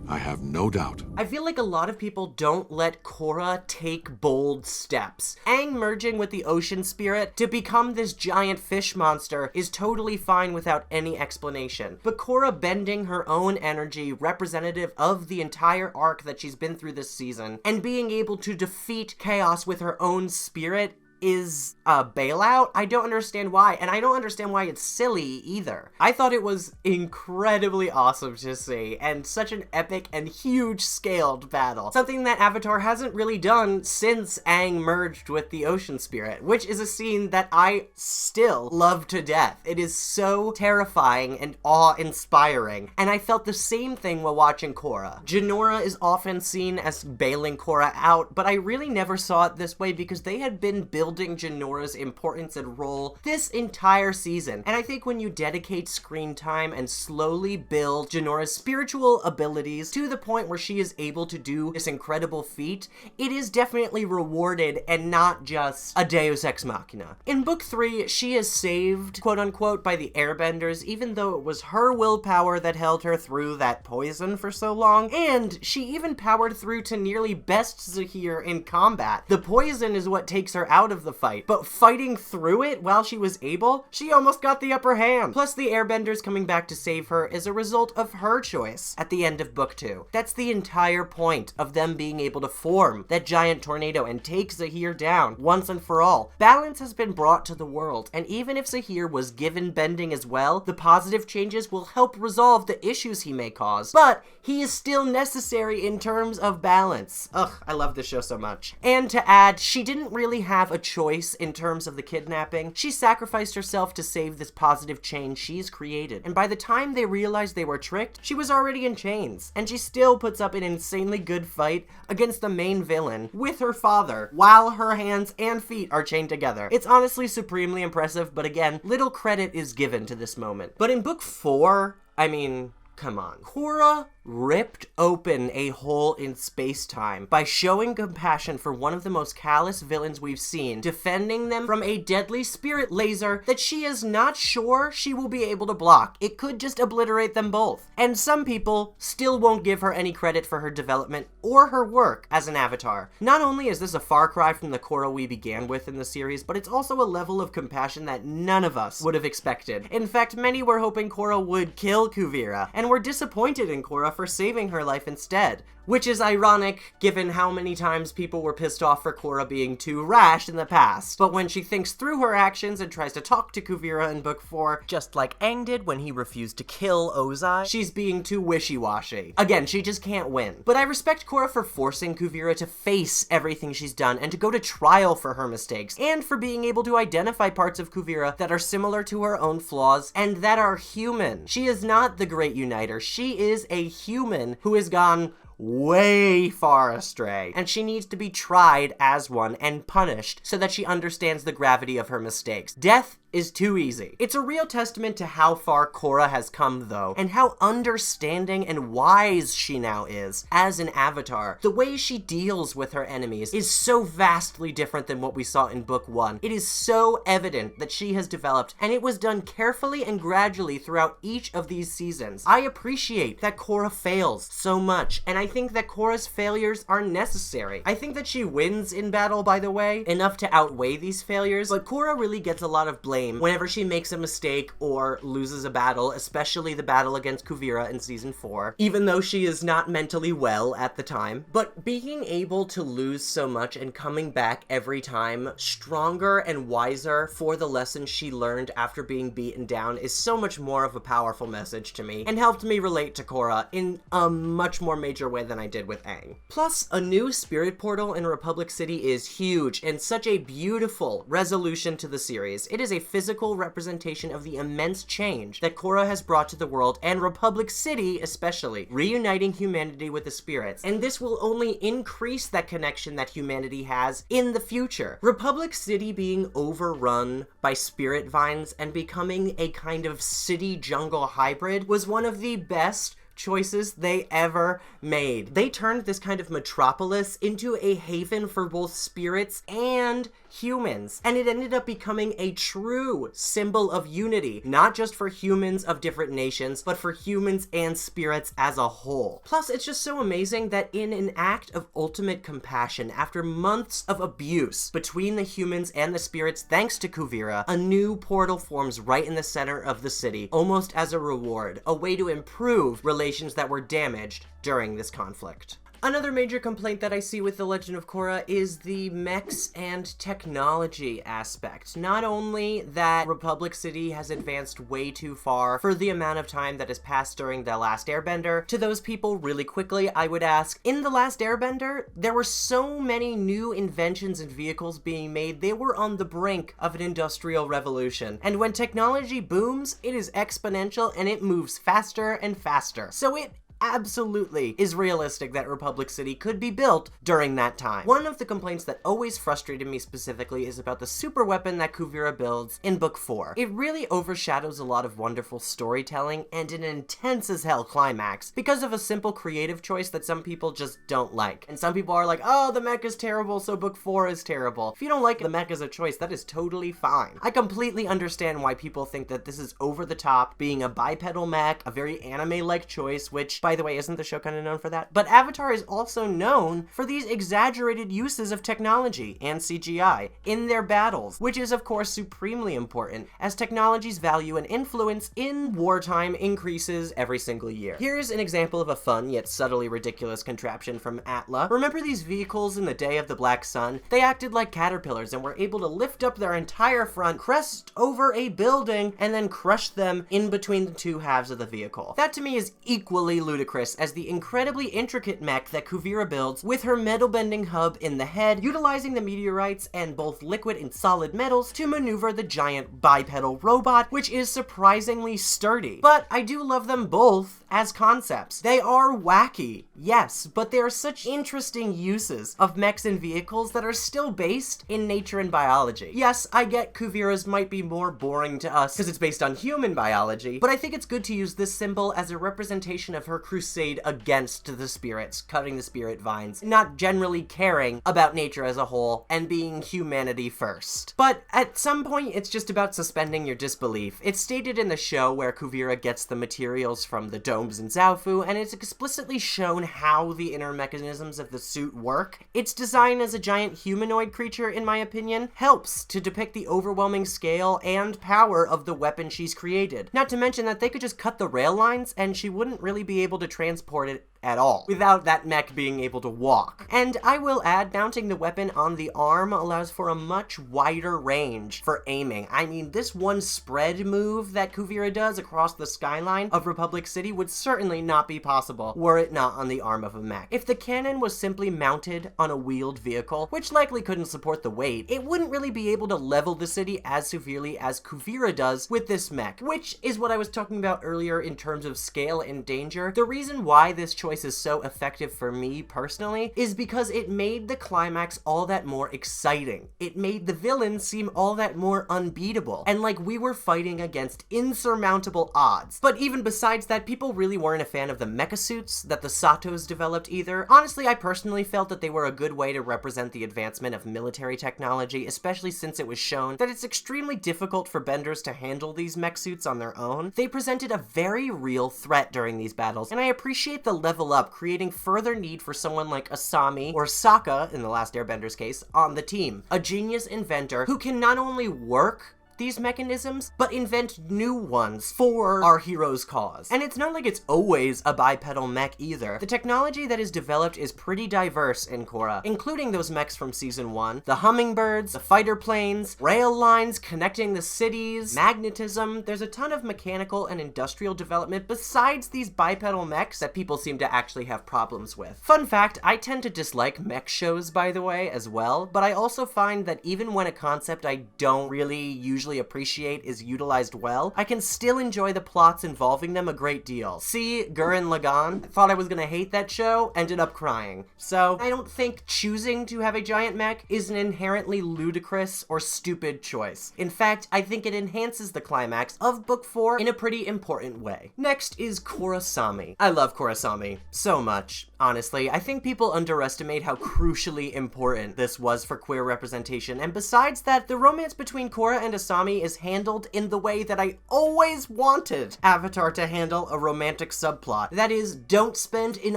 Speaker 4: I have no doubt.
Speaker 1: I feel like a lot of people don't let Korra take bold steps. Aang merging with the ocean spirit to become this giant fish monster is totally fine without any explanation. But Korra bending her own energy, representative of the entire arc that she's been through this season, and being able to defeat chaos with her own spirit is a bailout? I don't understand why, and I don't understand why it's silly either. I thought it was incredibly awesome to see, and such an epic and huge scaled battle. Something that Avatar hasn't really done since Aang merged with the ocean spirit, which is a scene that I still love to death. It is so terrifying and awe-inspiring, and I felt the same thing while watching Korra. Jinora is often seen as bailing Korra out, but I really never saw it this way because they had been building building Janora's importance and role this entire season. And I think when you dedicate screen time and slowly build Janora's spiritual abilities to the point where she is able to do this incredible feat, it is definitely rewarded and not just a deus ex machina. In book 3, she is saved, quote unquote, by the Airbenders, even though it was her willpower that held her through that poison for so long, and she even powered through to nearly best Zaheer in combat. The poison is what takes her out of the fight, but fighting through it while she was able, she almost got the upper hand. Plus, the Airbenders coming back to save her is a result of her choice at the end of book 2. That's the entire point of them being able to form that giant tornado and take Zaheer down once and for all. Balance has been brought to the world, and even if Zaheer was given bending as well, the positive changes will help resolve the issues he may cause, but he is still necessary in terms of balance. Ugh, I love this show so much. And to add, she didn't really have a choice in terms of the kidnapping. She sacrificed herself to save this positive change she's created, and by the time they realized they were tricked, she was already in chains, and she still puts up an insanely good fight against the main villain with her father while her hands and feet are chained together. It's honestly supremely impressive, but again, little credit is given to this moment. But in book 4, I mean, come on. Korra ripped open a hole in space-time by showing compassion for one of the most callous villains we've seen, defending them from a deadly spirit laser that she is not sure she will be able to block. It could just obliterate them both. And some people still won't give her any credit for her development or her work as an avatar. Not only is this a far cry from the Korra we began with in the series, but it's also a level of compassion that none of us would have expected. In fact, many were hoping Korra would kill Kuvira, and were disappointed in Korra for saving her life instead. Which is ironic, given how many times people were pissed off for Korra being too rash in the past. But when she thinks through her actions and tries to talk to Kuvira in book 4, just like Aang did when he refused to kill Ozai, she's being too wishy-washy. Again, she just can't win. But I respect Korra for forcing Kuvira to face everything she's done and to go to trial for her mistakes, and for being able to identify parts of Kuvira that are similar to her own flaws and that are human. She is not the great uniter. She is a human who has gone way far astray, and she needs to be tried as one and punished so that she understands the gravity of her mistakes. Death is too easy. It's a real testament to how far Korra has come, though, and how understanding and wise she now is as an avatar. The way she deals with her enemies is so vastly different than what we saw in book 1. It is so evident that she has developed, and it was done carefully and gradually throughout each of these seasons. I appreciate that Korra fails so much, and I think that Korra's failures are necessary. I think that she wins in battle, by the way, enough to outweigh these failures, but Korra really gets a lot of blame whenever she makes a mistake or loses a battle, especially the battle against Kuvira in season 4, even though she is not mentally well at the time. But being able to lose so much and coming back every time stronger and wiser for the lessons she learned after being beaten down is so much more of a powerful message to me, and helped me relate to Korra in a much more major way than I did with Aang. Plus, a new spirit portal in Republic City is huge and such a beautiful resolution to the series. It is a physical representation of the immense change that Korra has brought to the world, and Republic City especially, reuniting humanity with the spirits, and this will only increase that connection that humanity has in the future. Republic City being overrun by spirit vines and becoming a kind of city-jungle hybrid was one of the best choices they ever made. They turned this kind of metropolis into a haven for both spirits and humans, and it ended up becoming a true symbol of unity, not just for humans of different nations, but for humans and spirits as a whole. Plus, it's just so amazing that in an act of ultimate compassion, after months of abuse between the humans and the spirits, thanks to Kuvira, a new portal forms right in the center of the city, almost as a reward, a way to improve relations that were damaged during this conflict. Another major complaint that I see with The Legend of Korra is the mechs and technology aspect. Not only that Republic City has advanced way too far for the amount of time that has passed during The Last Airbender, to those people really quickly, I would ask, in The Last Airbender, there were so many new inventions and vehicles being made, they were on the brink of an industrial revolution. And when technology booms, it is exponential and it moves faster and faster. So it absolutely is realistic that Republic City could be built during that time. One of the complaints that always frustrated me specifically is about the super weapon that Kuvira builds in Book 4. It really overshadows a lot of wonderful storytelling and an intense as hell climax because of a simple creative choice that some people just don't like. And some people are like, oh, the mech is terrible, so Book 4 is terrible. If you don't like the mech as a choice, that is totally fine. I completely understand why people think that this is over the top, being a bipedal mech, a very anime-like choice, which, by the way, isn't the show kind of known for that? But Avatar is also known for these exaggerated uses of technology and CGI in their battles, which is, of course, supremely important, as technology's value and influence in wartime increases every single year. Here's an example of a fun yet subtly ridiculous contraption from ATLA. Remember these vehicles in the Day of the Black Sun? They acted like caterpillars and were able to lift up their entire front, crest over a building, and then crush them in between the two halves of the vehicle. That to me is equally ludicrous as the incredibly intricate mech that Kuvira builds with her metal bending hub in the head, utilizing the meteorites and both liquid and solid metals to maneuver the giant bipedal robot, which is surprisingly sturdy. But I do love them both as concepts. They are wacky, yes, but they are such interesting uses of mechs and vehicles that are still based in nature and biology. Yes, I get Kuvira's might be more boring to us because it's based on human biology, but I think it's good to use this symbol as a representation of her crusade against the spirits, cutting the spirit vines, not generally caring about nature as a whole and being humanity first. But at some point, it's just about suspending your disbelief. It's stated in the show where Kuvira gets the materials from the domes in Zaofu, and it's explicitly shown how the inner mechanisms of the suit work. Its design as a giant humanoid creature, in my opinion, helps to depict the overwhelming scale and power of the weapon she's created. Not to mention that they could just cut the rail lines and she wouldn't really be able to transport it at all, without that mech being able to walk. And I will add, mounting the weapon on the arm allows for a much wider range for aiming. I mean, this one spread move that Kuvira does across the skyline of Republic City would certainly not be possible were it not on the arm of a mech. If the cannon was simply mounted on a wheeled vehicle, which likely couldn't support the weight, it wouldn't really be able to level the city as severely as Kuvira does with this mech, which is what I was talking about earlier in terms of scale and danger. The reason why this choice is so effective for me personally is because it made the climax all that more exciting. It made the villains seem all that more unbeatable, and like we were fighting against insurmountable odds. But even besides that, people really weren't a fan of the mecha suits that the Satos developed either. Honestly, I personally felt that they were a good way to represent the advancement of military technology, especially since it was shown that it's extremely difficult for benders to handle these mech suits on their own. They presented a very real threat during these battles, and I appreciate the level up, creating further need for someone like Asami, or Sokka in the Last Airbender's case, on the team. A genius inventor who can not only work these mechanisms, but invent new ones for our hero's cause. And it's not like it's always a bipedal mech either. The technology that is developed is pretty diverse in Korra, including those mechs from Season 1, the hummingbirds, the fighter planes, rail lines connecting the cities, magnetism. There's a ton of mechanical and industrial development besides these bipedal mechs that people seem to actually have problems with. Fun fact, I tend to dislike mech shows, by the way, as well, but I also find that even when a concept I don't really usually appreciate is utilized well, I can still enjoy the plots involving them a great deal. See Gurren Lagann? I thought I was gonna hate that show, ended up crying. So I don't think choosing to have a giant mech is an inherently ludicrous or stupid choice. In fact, I think it enhances the climax of Book 4 in a pretty important way. Next is Korrasami. I love Korrasami so much, honestly. I think people underestimate how crucially important this was for queer representation, and besides that, the romance between Korra and Asami is handled in the way that I always wanted Avatar to handle a romantic subplot. That is, don't spend an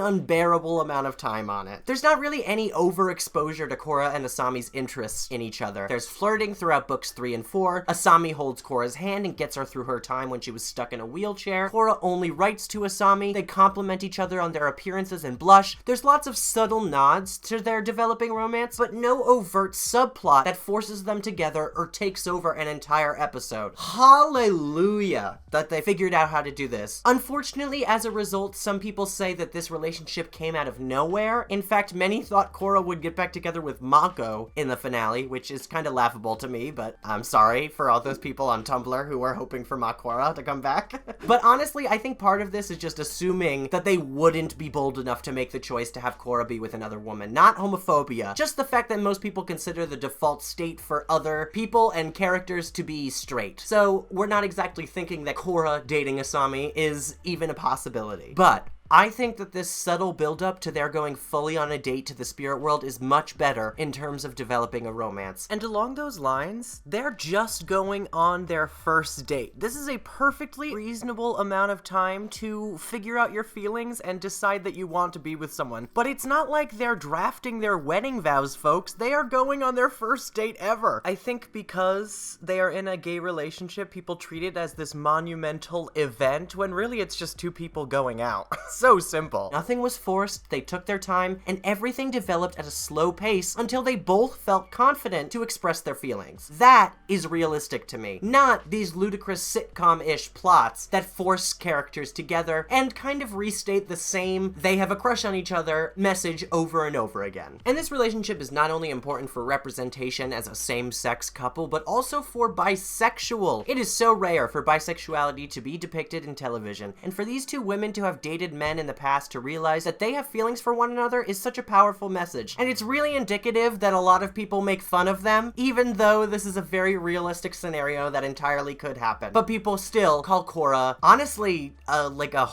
Speaker 1: unbearable amount of time on it. There's not really any overexposure to Korra and Asami's interests in each other. There's flirting throughout books 3 and 4. Asami holds Korra's hand and gets her through her time when she was stuck in a wheelchair. Korra only writes to Asami. They compliment each other on their appearances and blush. There's lots of subtle nods to their developing romance, but no overt subplot that forces them together or takes over an entire entire episode. Hallelujah that they figured out how to do this. Unfortunately, as a result, some people say that this relationship came out of nowhere. In fact, many thought Korra would get back together with Mako in the finale, which is kind of laughable to me, but I'm sorry for all those people on Tumblr who are hoping for Korra to come back. But honestly, I think part of this is just assuming that they wouldn't be bold enough to make the choice to have Korra be with another woman. Not homophobia, just the fact that most people consider the default state for other people and characters to be straight. So we're not exactly thinking that Korra dating Asami is even a possibility. But I think that this subtle buildup to their going fully on a date to the spirit world is much better in terms of developing a romance. And along those lines, they're just going on their first date. This is a perfectly reasonable amount of time to figure out your feelings and decide that you want to be with someone. But it's not like they're drafting their wedding vows, folks. They are going on their first date ever. I think because they are in a gay relationship, people treat it as this monumental event when really it's just two people going out. So simple. Nothing was forced, they took their time, and everything developed at a slow pace until they both felt confident to express their feelings. That is realistic to me. Not these ludicrous sitcom-ish plots that force characters together and kind of restate the same "they have a crush on each other" message over and over again. And this relationship is not only important for representation as a same-sex couple, but also for bisexual. It is so rare for bisexuality to be depicted in television, and for these two women to have dated men in the past to realize that they have feelings for one another is such a powerful message. And it's really indicative that a lot of people make fun of them, even though this is a very realistic scenario that entirely could happen. But people still call Korra, honestly, like a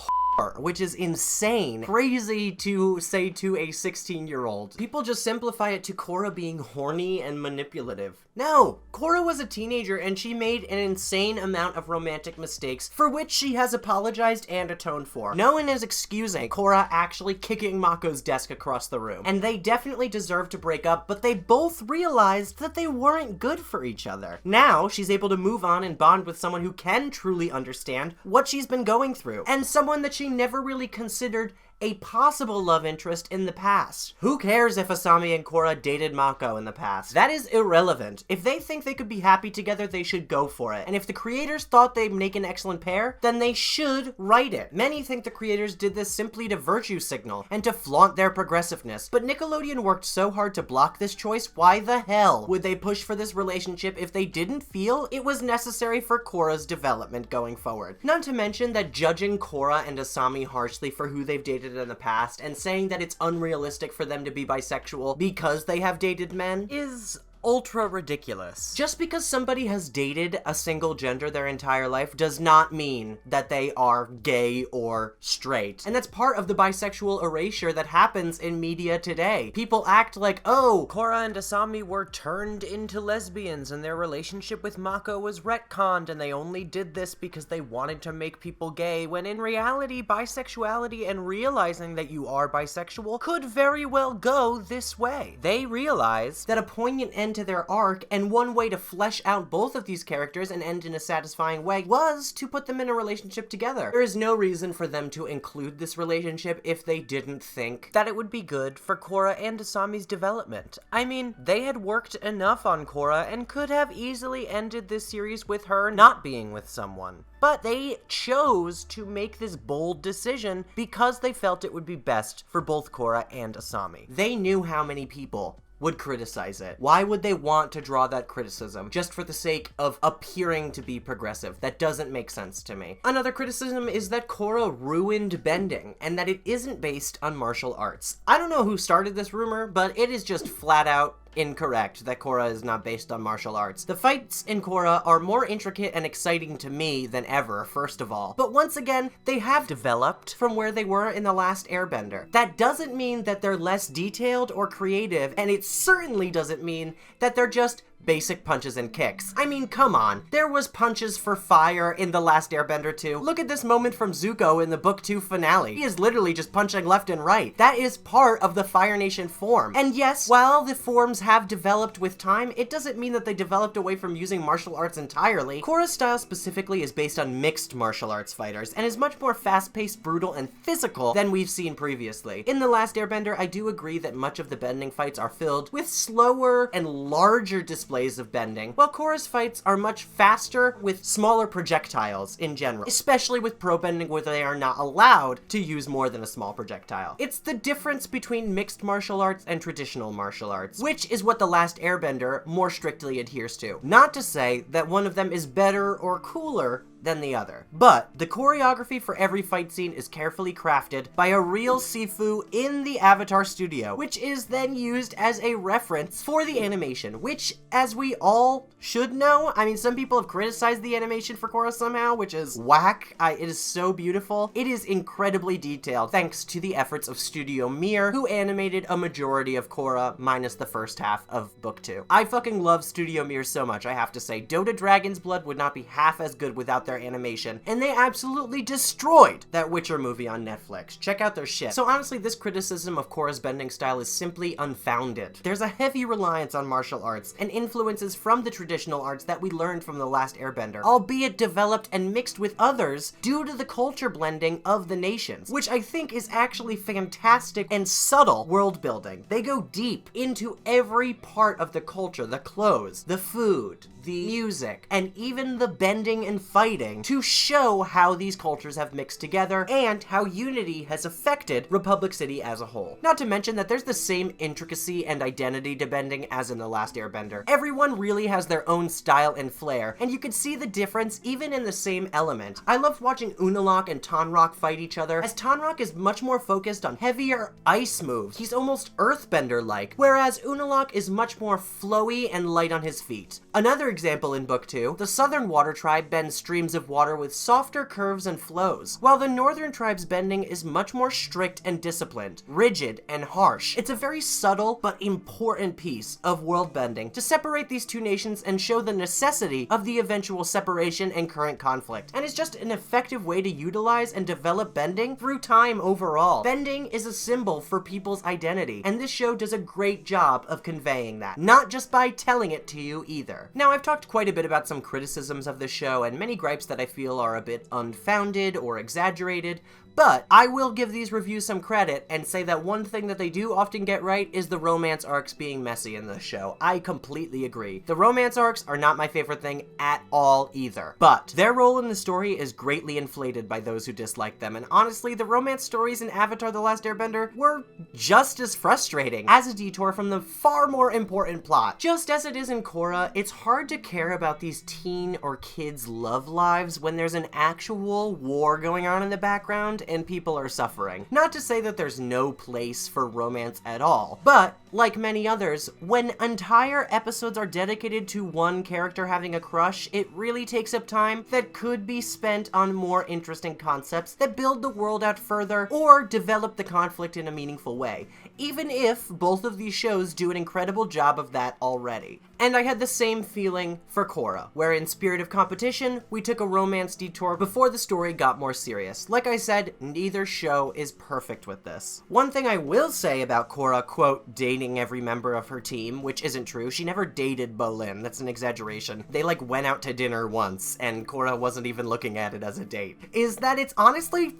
Speaker 1: which is insane. Crazy to say to a 16-year-old. People just simplify it to Korra being horny and manipulative. No, Korra was a teenager and she made an insane amount of romantic mistakes for which she has apologized and atoned for. No one is excusing Korra actually kicking Mako's desk across the room. And they definitely deserve to break up, but they both realized that they weren't good for each other. Now, she's able to move on and bond with someone who can truly understand what she's been going through, and someone that she never really considered a possible love interest in the past. Who cares if Asami and Korra dated Mako in the past? That is irrelevant. If they think they could be happy together, they should go for it. And if the creators thought they'd make an excellent pair, then they should write it. Many think the creators did this simply to virtue signal and to flaunt their progressiveness. But Nickelodeon worked so hard to block this choice, why the hell would they push for this relationship if they didn't feel it was necessary for Korra's development going forward? Not to mention that judging Korra and Asami harshly for who they've dated in the past and saying that it's unrealistic for them to be bisexual because they have dated men is ultra ridiculous. Just because somebody has dated a single gender their entire life does not mean that they are gay or straight. And that's part of the bisexual erasure that happens in media today. People act like, oh, Korra and Asami were turned into lesbians and their relationship with Mako was retconned and they only did this because they wanted to make people gay, when in reality, bisexuality and realizing that you are bisexual could very well go this way. They realized that a poignant end to their arc, and one way to flesh out both of these characters and end in a satisfying way, was to put them in a relationship together. There is no reason for them to include this relationship if they didn't think that it would be good for Korra and Asami's development. I mean, they had worked enough on Korra and could have easily ended this series with her not being with someone. But they chose to make this bold decision because they felt it would be best for both Korra and Asami. They knew how many people would criticize it. Why would they want to draw that criticism just for the sake of appearing to be progressive? That doesn't make sense to me. Another criticism is that Korra ruined bending and that it isn't based on martial arts. I don't know who started this rumor, but it is just flat out incorrect that Korra is not based on martial arts. The fights in Korra are more intricate and exciting to me than ever, first of all. But once again, they have developed from where they were in The Last Airbender. That doesn't mean that they're less detailed or creative, and it certainly doesn't mean that they're just basic punches and kicks. I mean, come on. There was punches for fire in The Last Airbender 2. Look at this moment from Zuko in the Book 2 finale. He is literally just punching left and right. That is part of the Fire Nation form. And yes, while the forms have developed with time, it doesn't mean that they developed away from using martial arts entirely. Korra's style specifically is based on mixed martial arts fighters, and is much more fast-paced, brutal, and physical than we've seen previously. In The Last Airbender, I do agree that much of the bending fights are filled with slower and larger displays displays of bending, while Korra's fights are much faster with smaller projectiles in general, especially with pro bending where they are not allowed to use more than a small projectile. It's the difference between mixed martial arts and traditional martial arts, which is what The Last Airbender more strictly adheres to. Not to say that one of them is better or cooler than the other. But the choreography for every fight scene is carefully crafted by a real Sifu in the Avatar studio, which is then used as a reference for the animation, which, as we all should know, I mean, some people have criticized the animation for Korra somehow, which is whack. It is so beautiful. It is incredibly detailed, thanks to the efforts of Studio Mir, who animated a majority of Korra, minus the first half of Book 2. I fucking love Studio Mir so much, I have to say. Dota Dragon's Blood would not be half as good without their animation, and they absolutely destroyed that Witcher movie on Netflix. Check out their shit. So honestly, this criticism of Korra's bending style is simply unfounded. There's a heavy reliance on martial arts and influences from the traditional arts that we learned from The Last Airbender, albeit developed and mixed with others due to the culture blending of the nations, which I think is actually fantastic and subtle world building. They go deep into every part of the culture, the clothes, the food, the music, and even the bending and fighting to show how these cultures have mixed together and how unity has affected Republic City as a whole. Not to mention that there's the same intricacy and identity to bending as in The Last Airbender. Everyone really has their own style and flair, and you can see the difference even in the same element. I loved watching Unalaq and Tonraq fight each other, as Tonraq is much more focused on heavier ice moves. He's almost earthbender-like, whereas Unalaq is much more flowy and light on his feet. Another example in Book 2, the Southern Water Tribe bends streams of water with softer curves and flows, while the Northern Tribe's bending is much more strict and disciplined, rigid and harsh. It's a very subtle but important piece of world bending to separate these two nations and show the necessity of the eventual separation and current conflict, and it's just an effective way to utilize and develop bending through time overall. Bending is a symbol for people's identity, and this show does a great job of conveying that, not just by telling it to you either. Now, I've talked quite a bit about some criticisms of the show and many gripes that I feel are a bit unfounded or exaggerated, but I will give these reviews some credit and say that one thing that they do often get right is the romance arcs being messy in this show. I completely agree. The romance arcs are not my favorite thing at all either, but their role in the story is greatly inflated by those who dislike them, and honestly, the romance stories in Avatar: The Last Airbender were just as frustrating as a detour from the far more important plot. Just as it is in Korra, it's hard to care about these teen or kids' love lives when there's an actual war going on in the background and people are suffering. Not to say that there's no place for romance at all, but like many others, when entire episodes are dedicated to one character having a crush, it really takes up time that could be spent on more interesting concepts that build the world out further or develop the conflict in a meaningful way, even if both of these shows do an incredible job of that already. And I had the same feeling for Korra, where in spirit of competition, we took a romance detour before the story got more serious. Like I said, neither show is perfect with this. One thing I will say about Korra, quote, dating every member of her team, which isn't true. She never dated Bolin. That's an exaggeration. They like went out to dinner once, and Korra wasn't even looking at it as a date. Is that it's honestly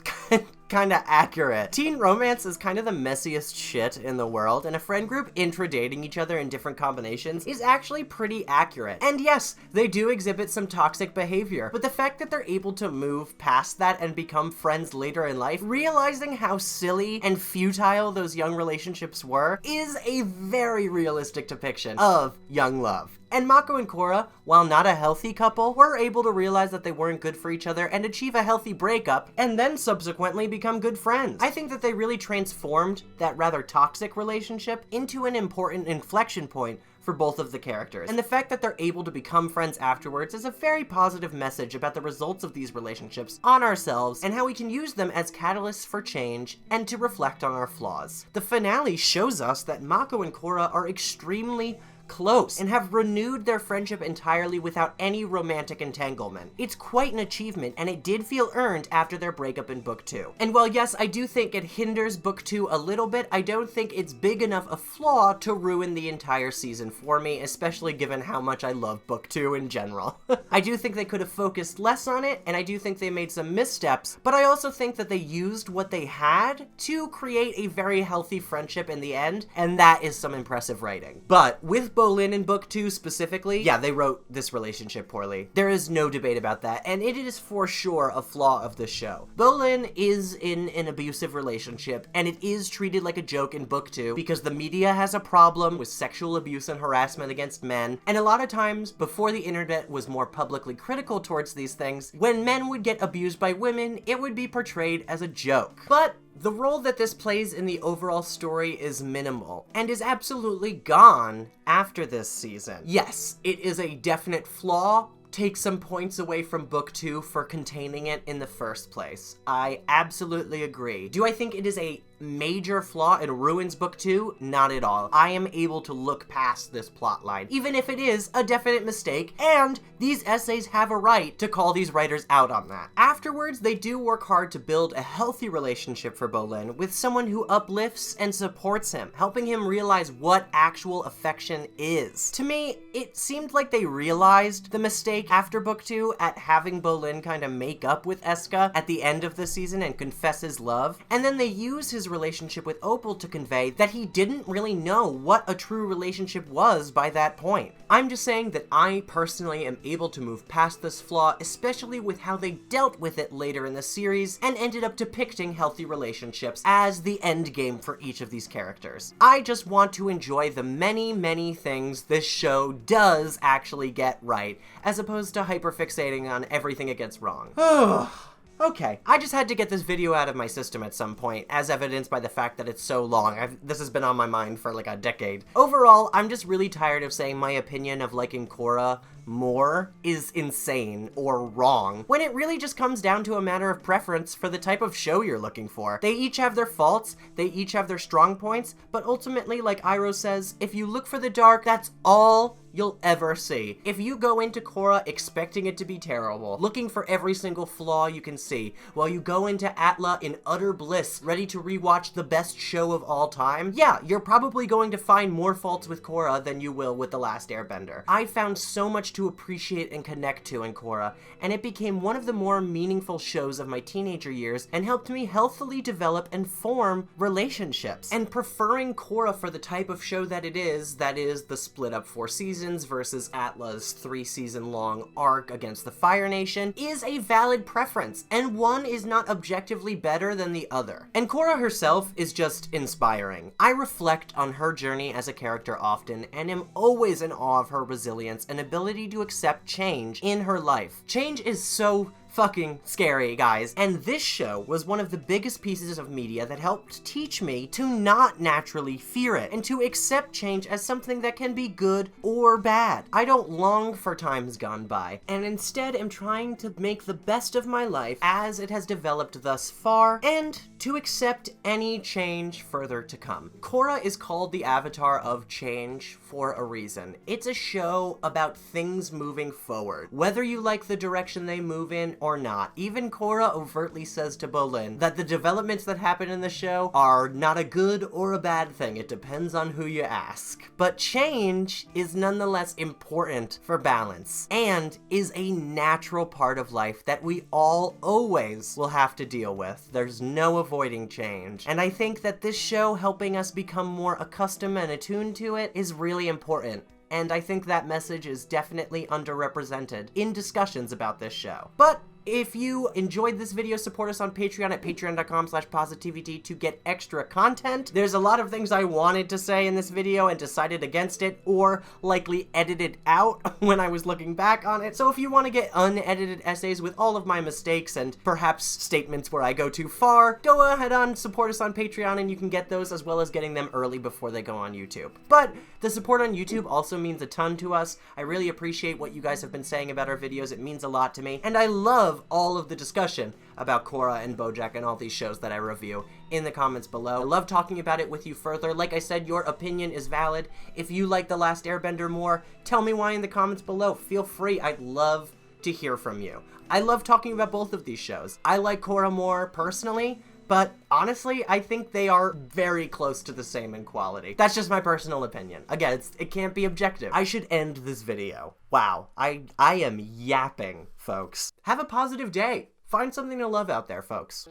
Speaker 1: kinda accurate. Teen romance is kind of the messiest shit in the world, and a friend group intra-dating each other in different combinations is actually pretty accurate. And yes, they do exhibit some toxic behavior, but the fact that they're able to move past that and become friends later in life, realizing how silly and futile those young relationships were, is a very realistic depiction of young love. And Mako and Korra, while not a healthy couple, were able to realize that they weren't good for each other and achieve a healthy breakup, and then subsequently become good friends. I think that they really transformed that rather toxic relationship into an important inflection point for both of the characters. And the fact that they're able to become friends afterwards is a very positive message about the results of these relationships on ourselves and how we can use them as catalysts for change and to reflect on our flaws. The finale shows us that Mako and Korra are extremely close and have renewed their friendship entirely without any romantic entanglement. It's quite an achievement, and it did feel earned after their breakup in Book 2. And while yes, I do think it hinders Book 2 a little bit, I don't think it's big enough a flaw to ruin the entire season for me, especially given how much I love Book 2 in general. I do think they could have focused less on it, and I do think they made some missteps, but I also think that they used what they had to create a very healthy friendship in the end, and that is some impressive writing. But with Bolin in Book 2 specifically, yeah, they wrote this relationship poorly. There is no debate about that, and it is for sure a flaw of the show. Bolin is in an abusive relationship, and it is treated like a joke in Book 2 because the media has a problem with sexual abuse and harassment against men, and a lot of times, before the internet was more publicly critical towards these things, when men would get abused by women, it would be portrayed as a joke. But the role that this plays in the overall story is minimal, and is absolutely gone after this season. Yes, it is a definite flaw. Take some points away from Book 2 for containing it in the first place. I absolutely agree. Do I think it is a major flaw and ruins Book 2? Not at all. I am able to look past this plotline, even if it is a definite mistake, and these essays have a right to call these writers out on that. Afterwards, they do work hard to build a healthy relationship for Bolin with someone who uplifts and supports him, helping him realize what actual affection is. To me, it seemed like they realized the mistake after Book 2 at having Bolin kind of make up with Eska at the end of the season and confess his love, and then they use his relationship with Opal to convey that he didn't really know what a true relationship was by that point. I'm just saying that I personally am able to move past this flaw, especially with how they dealt with it later in the series and ended up depicting healthy relationships as the end game for each of these characters. I just want to enjoy the many, many things this show does actually get right, as opposed to hyperfixating on everything it gets wrong. Okay, I just had to get this video out of my system at some point, as evidenced by the fact that it's so long. This has been on my mind for like a decade. Overall, I'm just really tired of saying my opinion of liking Korra more is insane or wrong, when it really just comes down to a matter of preference for the type of show you're looking for. They each have their faults, they each have their strong points, but ultimately, like Iroh says, if you look for the dark, that's all you'll ever see. If you go into Korra expecting it to be terrible, looking for every single flaw you can see, while you go into ATLA in utter bliss, ready to rewatch the best show of all time, yeah, you're probably going to find more faults with Korra than you will with The Last Airbender. I found so much to appreciate and connect to in Korra, and it became one of the more meaningful shows of my teenager years and helped me healthily develop and form relationships. And preferring Korra for the type of show that is the split up 4 seasons versus ATLA's 3-season-long arc against the Fire Nation, is a valid preference, and one is not objectively better than the other. And Korra herself is just inspiring. I reflect on her journey as a character often, and am always in awe of her resilience and ability to accept change in her life. Change is so fucking scary, guys, and this show was one of the biggest pieces of media that helped teach me to not naturally fear it and to accept change as something that can be good or bad. I don't long for times gone by, and instead am trying to make the best of my life as it has developed thus far, and to accept any change further to come. Korra is called the avatar of change for a reason. It's a show about things moving forward, whether you like the direction they move in or not. Even Korra overtly says to Bolin that the developments that happen in the show are not a good or a bad thing. It depends on who you ask. But change is nonetheless important for balance, and is a natural part of life that we all always will have to deal with. There's no avoiding change. And I think that this show helping us become more accustomed and attuned to it is really important. And I think that message is definitely underrepresented in discussions about this show. But if you enjoyed this video, support us on Patreon at patreon.com/PosiTVty to get extra content. There's a lot of things I wanted to say in this video and decided against it, or likely edited out when I was looking back on it. So if you want to get unedited essays with all of my mistakes and perhaps statements where I go too far, go ahead and support us on Patreon, and you can get those as well as getting them early before they go on YouTube. But the support on YouTube also means a ton to us. I really appreciate what you guys have been saying about our videos. It means a lot to me, and I love all of the discussion about Korra and BoJack and all these shows that I review in the comments below. I love talking about it with you further. Like I said, your opinion is valid. If you like The Last Airbender more, tell me why in the comments below. Feel free. I'd love to hear from you. I love talking about both of these shows. I like Korra more personally, but honestly, I think they are very close to the same in quality. That's just my personal opinion. Again, it can't be objective. I should end this video. Wow, I am yapping, folks. Have a positive day. Find something to love out there, folks.